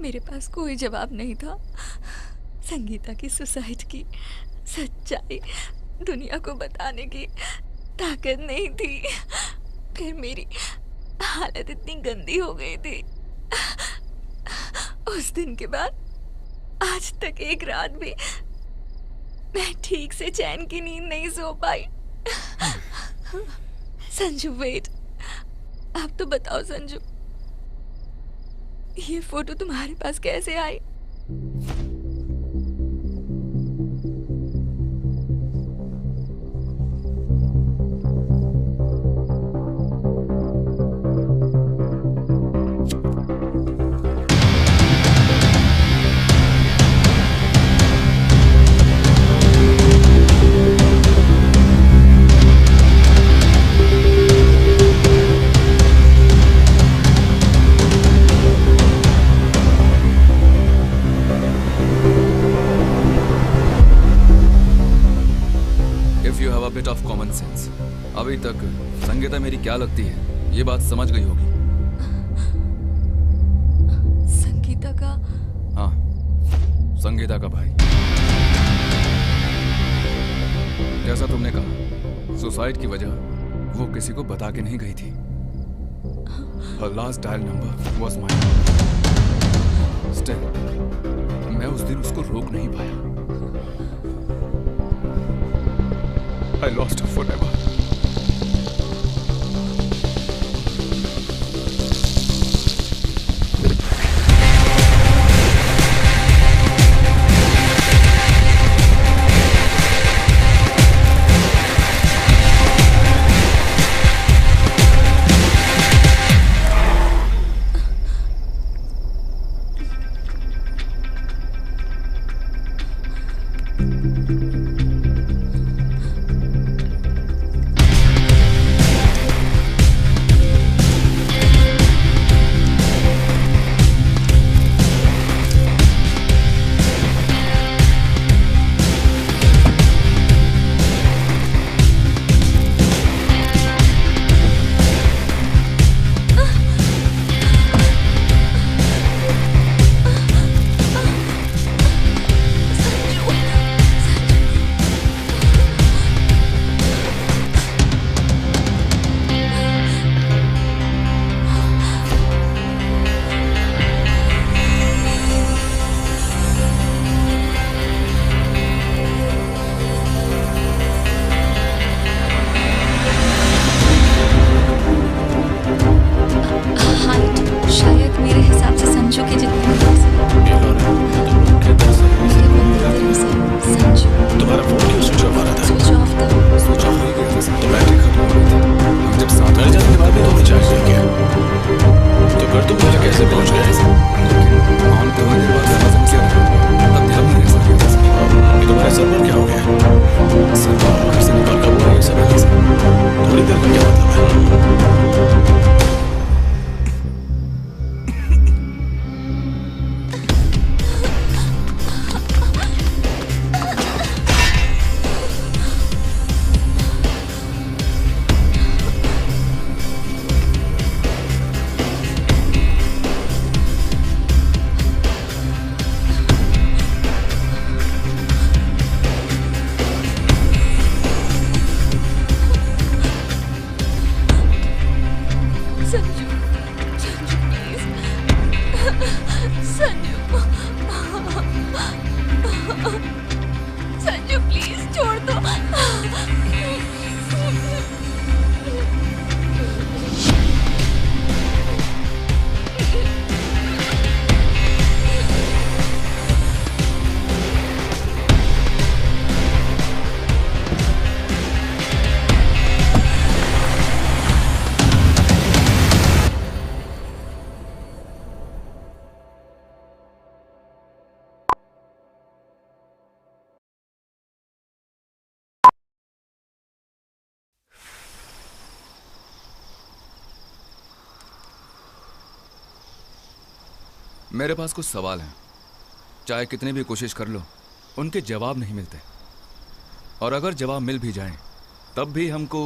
मेरे पास कोई जवाब नहीं था। संगीता की सुसाइड की सच्चाई दुनिया को बताने की ताकत नहीं थी। फिर मेरी हालत इतनी गंदी हो गई थी। उस दिन के बाद आज तक एक रात भी मैं ठीक से चैन की नींद नहीं सो पाई। संजू वेट, आप तो बताओ संजू, ये फोटो तुम्हारे पास कैसे आई? बिट ऑफ कॉमन सेंस, अभी तक संगीता मेरी क्या लगती है ये बात समझ गई होगी। संगीता का? हाँ, संगीता का भाई। जैसा तुमने कहा, सुसाइड की वजह वो किसी को बता के नहीं गई थी। Her last dial number was mine. Still, मैं उस दिन उसको रोक नहीं पाया। I lost her forever. मेरे पास कुछ सवाल हैं, चाहे कितनी भी कोशिश कर लो उनके जवाब नहीं मिलते, और अगर जवाब मिल भी जाएं तब भी हमको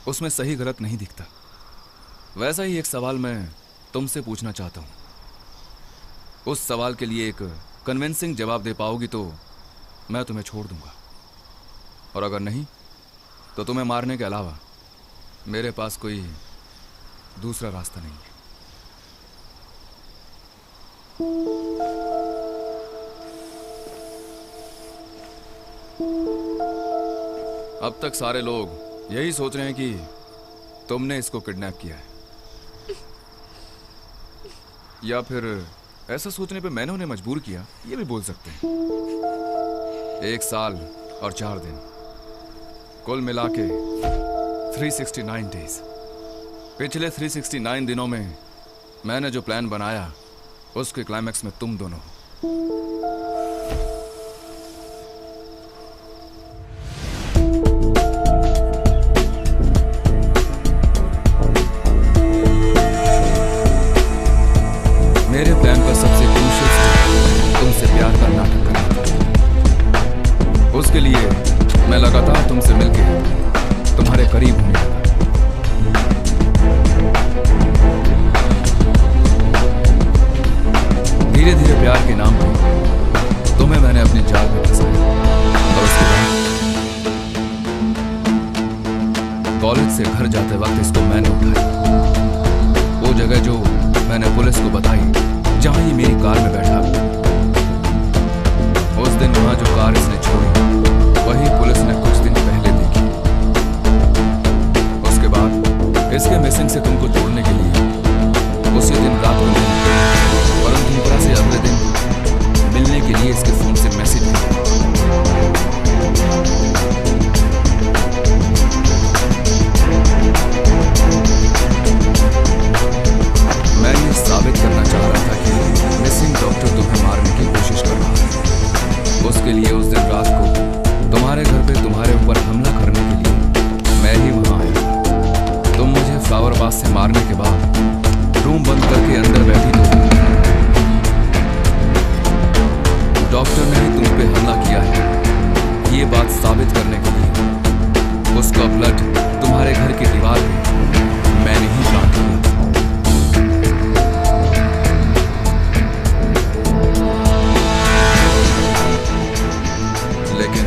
उसमें सही गलत नहीं दिखता। वैसा ही एक सवाल मैं तुमसे पूछना चाहता हूं। उस सवाल के लिए एक कन्विंसिंग जवाब दे पाओगी तो मैं तुम्हें छोड़ दूंगा, और अगर नहीं तो तुम्हें मारने के अलावा मेरे पास कोई दूसरा रास्ता नहीं है। अब तक सारे लोग यही सोच रहे हैं कि तुमने इसको किडनैप किया है, या फिर ऐसा सोचने पे मैंने उन्हें मजबूर किया, ये भी बोल सकते हैं। 1 साल और 4 दिन, कुल मिला के 369 डेज। पिछले 369 दिनों में मैंने जो प्लान बनाया उसके क्लाइमैक्स में तुम दोनों हो। मेरे प्लान का सबसे क्रूशियल स्टेप तुमसे प्यार का नाटक करना था। उसके लिए मैं लगातार तुमसे मिलके तुम्हारे करीब होने लगा। धीरे धीरे प्यार के नाम पर तुम्हें मैंने अपने जाल में फंसाया, और उसके बाद कॉलेज से घर जाते वक्त इसको मैंने उठाया। वो जगह जो मैंने पुलिस को बताई, जहां ये मेरी कार में बैठा। उस दिन वहां जो कार इसने छोड़ी वही पुलिस ने कुछ दिन पहले देखी। उसके बाद इसके मिसिंग से तुमको जोड़ने के लिए उसी दिन रात को परंतु से अगले दिन मिलने के लिए इसके फोन से मैसेज मिला। मैं ये साबित करना चाह रहा था कि मिसिंग डॉक्टर तुम्हें मारने की कोशिश कर रहा है। उसके लिए उस दिन रात को तुम्हारे घर पे तुम्हारे ऊपर हमला करने के लिए मैं ही वहां आया। तुम मुझे फ्लावर बास से मारने के बाद रूम बंद करके अंदर बैठी तो डॉक्टर ने तुम पे हमला किया है, ये बात साबित करने के लिए उसका ब्लड तुम्हारे घर की दीवार पे मैंने ही प्लांट किया। लेकिन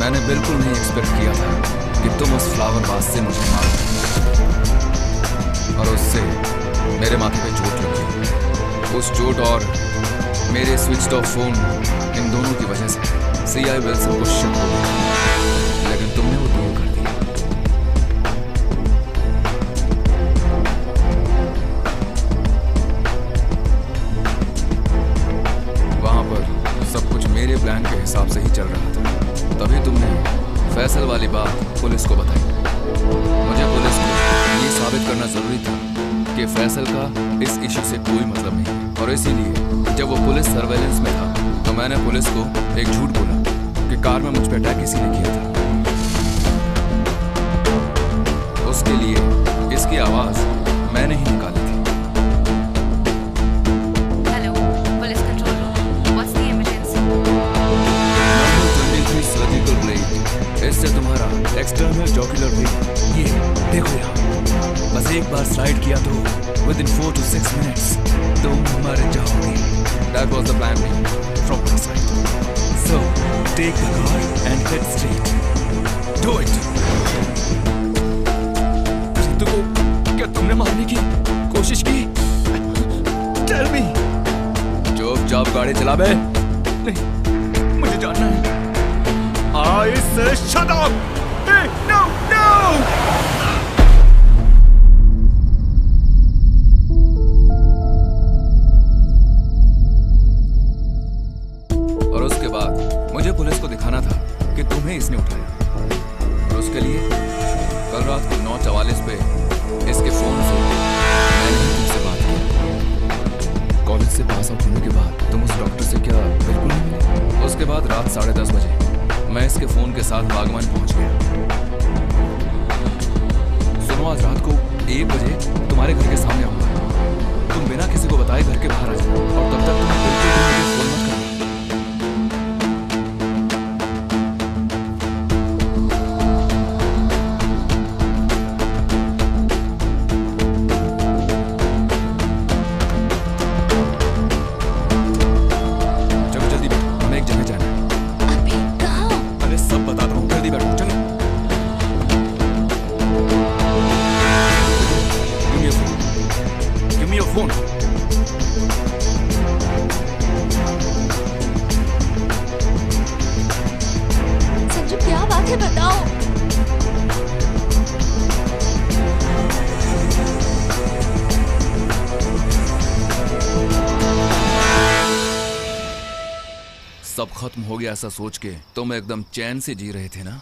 मैंने बिल्कुल नहीं एक्सपेक्ट किया था कि तुम उस फ्लावर वास से मुझे मारोगे, और उससे मेरे माथे पे चोट लगी। उस चोट और मेरे स्विच्ड ऑफ फोन, इन दोनों की वजह से सीआई विल्सन को शक हो गया, लेकिन तुमने वो दूर कर दिया। वहां पर सब कुछ मेरे प्लान के हिसाब से ही चल रहा था। तभी तुमने फैसल वाली बात पुलिस को बताई। मुझे पुलिस को ये साबित करना जरूरी था कि फैसल का इस इश्यू से कोई मतलब नहीं, और इसीलिए जब वो पुलिस सर्वेलेंस में था तो मैंने पुलिस को एक झूठ बोला कि कार में मुझ पर अटैक किसी ने किया था। उसके लिए इसकी आवाज मैंने ही निकाली थी। Hello, police control room, what's the emergency? Number 23 surgical blade, इससे तुम्हारा एक्सटर्नल जॉक्युलर ब्लेड, ये देखो यहाँ। बस एक बार स्लाइड किया तो within 4 to 6 minutes तुम मर जाओगे। That was the plan B from my side. So take the car and head straight. Do it. Ritu को क्या तुमने मारने की कोशिश की? Tell me. चुपचाप गाड़ी चला बे। नहीं, मुझे जानना है। I say shut up. Hey, no, no. मुझे पुलिस को दिखाना था कि तुम्हें इसने उठाया, और उसके लिए कल रात को 9:44 पे इसके फोन से मैंने ही तुमसे बात की। कॉलेज से पास आउट होने के बाद तुम उस डॉक्टर से क्या बिल्कुल नहीं मिले? उसके बाद रात 10:30 बजे मैं इसके फोन के साथ बागवान पहुंच गया। सुनो, आज रात को 1 बजे तुम्हारे घर के सामने आऊंगा। तुम बिना किसी को बताए घर के बाहर आ जाओ, और तब तक तुम बिल्कुल भी मुझे फोन मत करना। मुझे बताओ। सब खत्म हो गया ऐसा सोच के तुम एकदम चैन से जी रहे थे ना,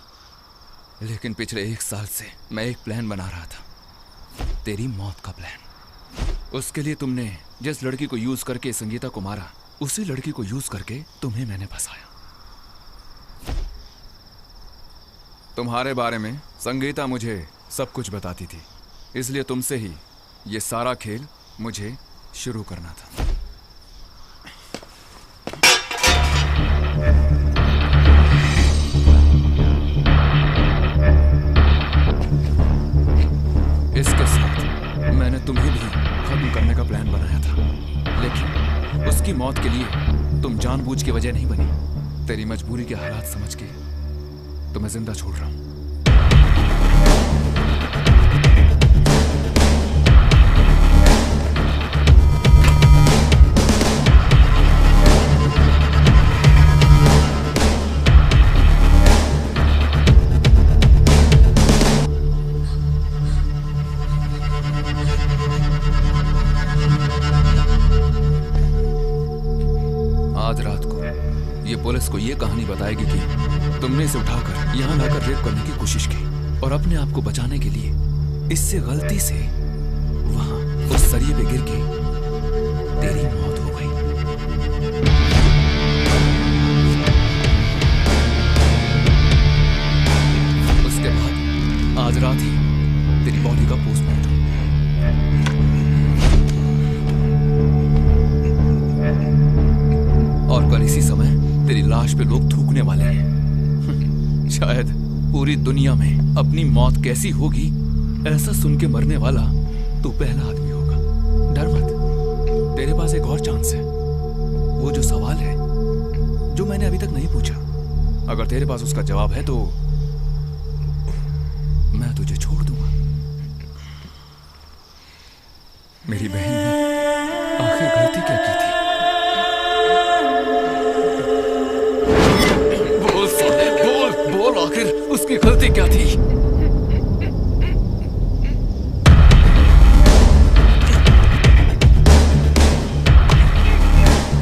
लेकिन पिछले 1 साल से मैं एक प्लान बना रहा था, तेरी मौत का प्लान। उसके लिए तुमने जिस लड़की को यूज करके संगीता को मारा, उसी लड़की को यूज करके तुम्हें मैंने फंसाया। तुम्हारे बारे में संगीता मुझे सब कुछ बताती थी, इसलिए तुमसे ही ये सारा खेल मुझे शुरू करना था। इसके साथ मैंने तुम्हें भी खत्म करने का प्लान बनाया था, लेकिन उसकी मौत के लिए तुम जानबूझ के वजह नहीं बनी। तेरी मजबूरी के हालात समझ के तुम्हें जिंदा छोड़ रहा हूं। आज रात को ये पुलिस को ये कहानी बताएगी कि तुमने इसे उठाकर यहाँ लाकर रेप करने की कोशिश की और अपने आप को बचाने के लिए इससे गलती से वहां उस सरिये पे गिर के तेरी मौत हो गई। उसके बाद आज रात ही तेरी बॉडी का पोस्टमार्टम। और कल इसी समय तेरी लाश पे लोग थूकने वाले हैं। शायद पूरी दुनिया में अपनी मौत कैसी होगी ऐसा सुन के मरने वाला तू पहला आदमी होगा। डर मत, तेरे पास एक और चांस है। वो जो सवाल है जो मैंने अभी तक नहीं पूछा, अगर तेरे पास उसका जवाब है तो मैं तुझे छोड़ दूंगा। मेरी बहन ने आखिर गलती क्या की थी? बोल आखिर उसकी गलती क्या थी?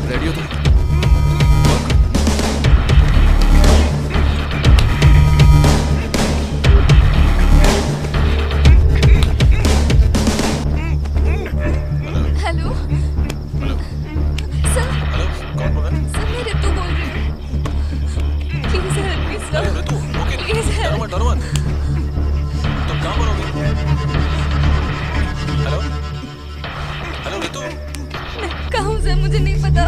रेडी हो तुम? Hello sir. हेलो, कौन बोल रहा है? सर मैं रितु बोल रही हूँ। Please help me sir. अरे ऋतु, ओके, प्लीज डरो मत, डरो मत। तुम कहाँ पर होगी? हेलो, हेलो ऋतु। मैं कहाँ हूँ सर, मुझे नहीं पता।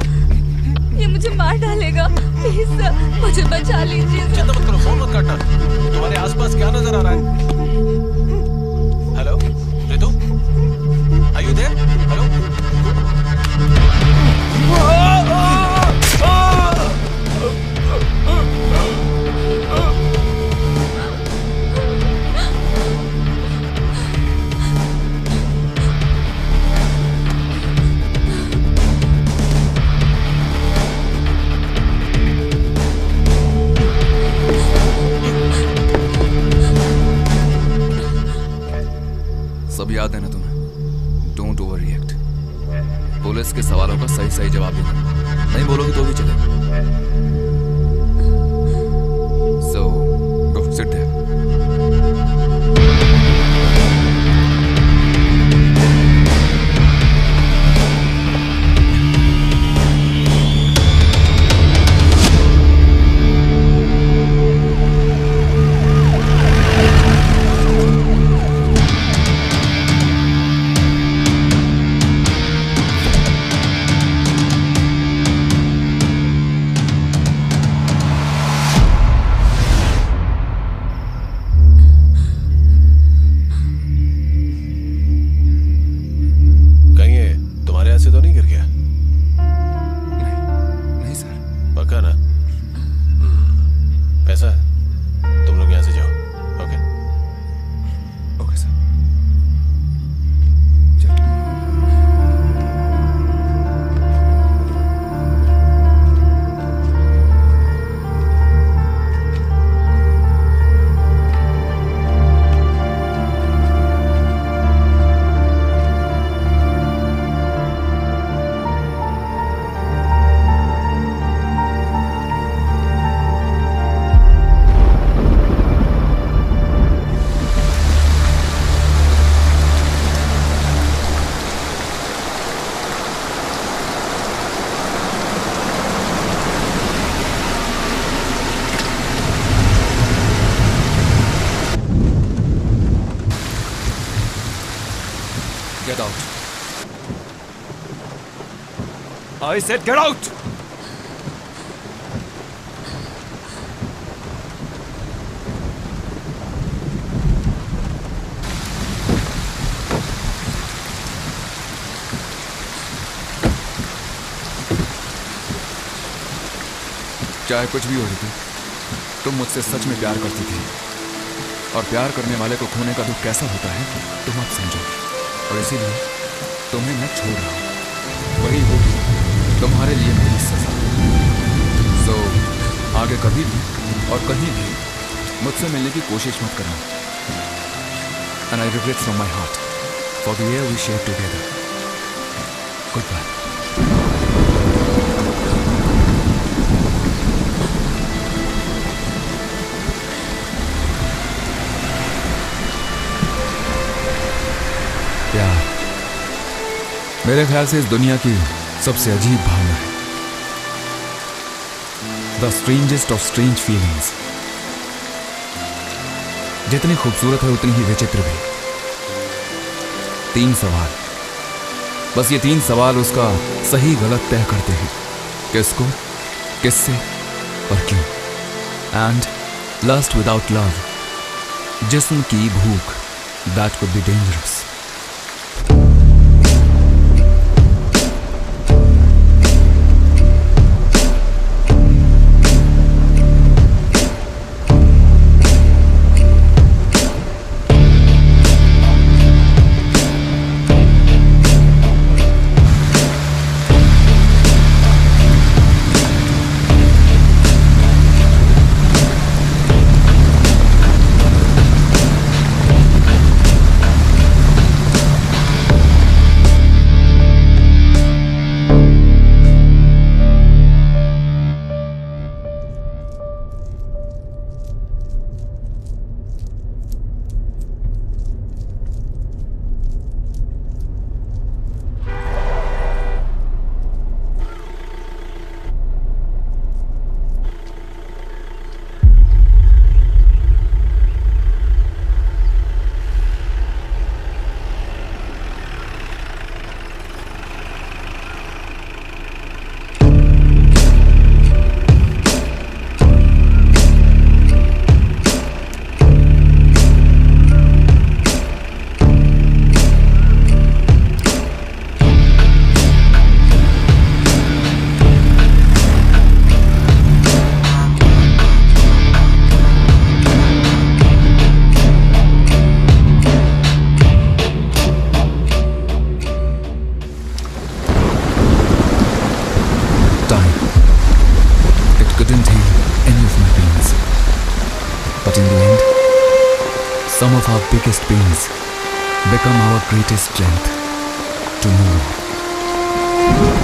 ये मुझे मार डालेगा। प्लीज सर मुझे बचा लीजिए सर। चिंता मत करो, फोन मत काटना। तुम्हारे आसपास क्या नजर आ रहा है? Hello Ritu, are you there? Hello. सब याद है ना तुम्हें? Don't over react. पुलिस के सवालों का सही सही जवाब देना। नहीं बोलोगे तो भी चलेगा। So go sit there. I said get out! चाहे कुछ भी हो रही थी, तुम मुझसे सच में प्यार करती थी, और प्यार करने वाले को खोने का दुख कैसा होता है तुम अब समझो, और इसीलिए तुम्हें मैं छोड़ रहा हूं। वही होगी तुम्हारे लिए मेरी सजा। सो आगे कभी भी और कहीं भी मुझसे मिलने की कोशिश मत करना। And I regret from my heart for the year we share together. Goodbye. प्यार मेरे ख्याल से इस दुनिया की सबसे अजीब भावना है। The strangest of strange feelings. जितनी खूबसूरत है उतनी ही विचित्र भी। 3 सवाल, बस ये 3 सवाल उसका सही गलत तय करते हैं। किसको, किससे और क्यों। एंड लस्ट विदाउट लव, जिस्म की भूख, that would be dangerous. But in the end, some of our biggest pains become our greatest strength to move on.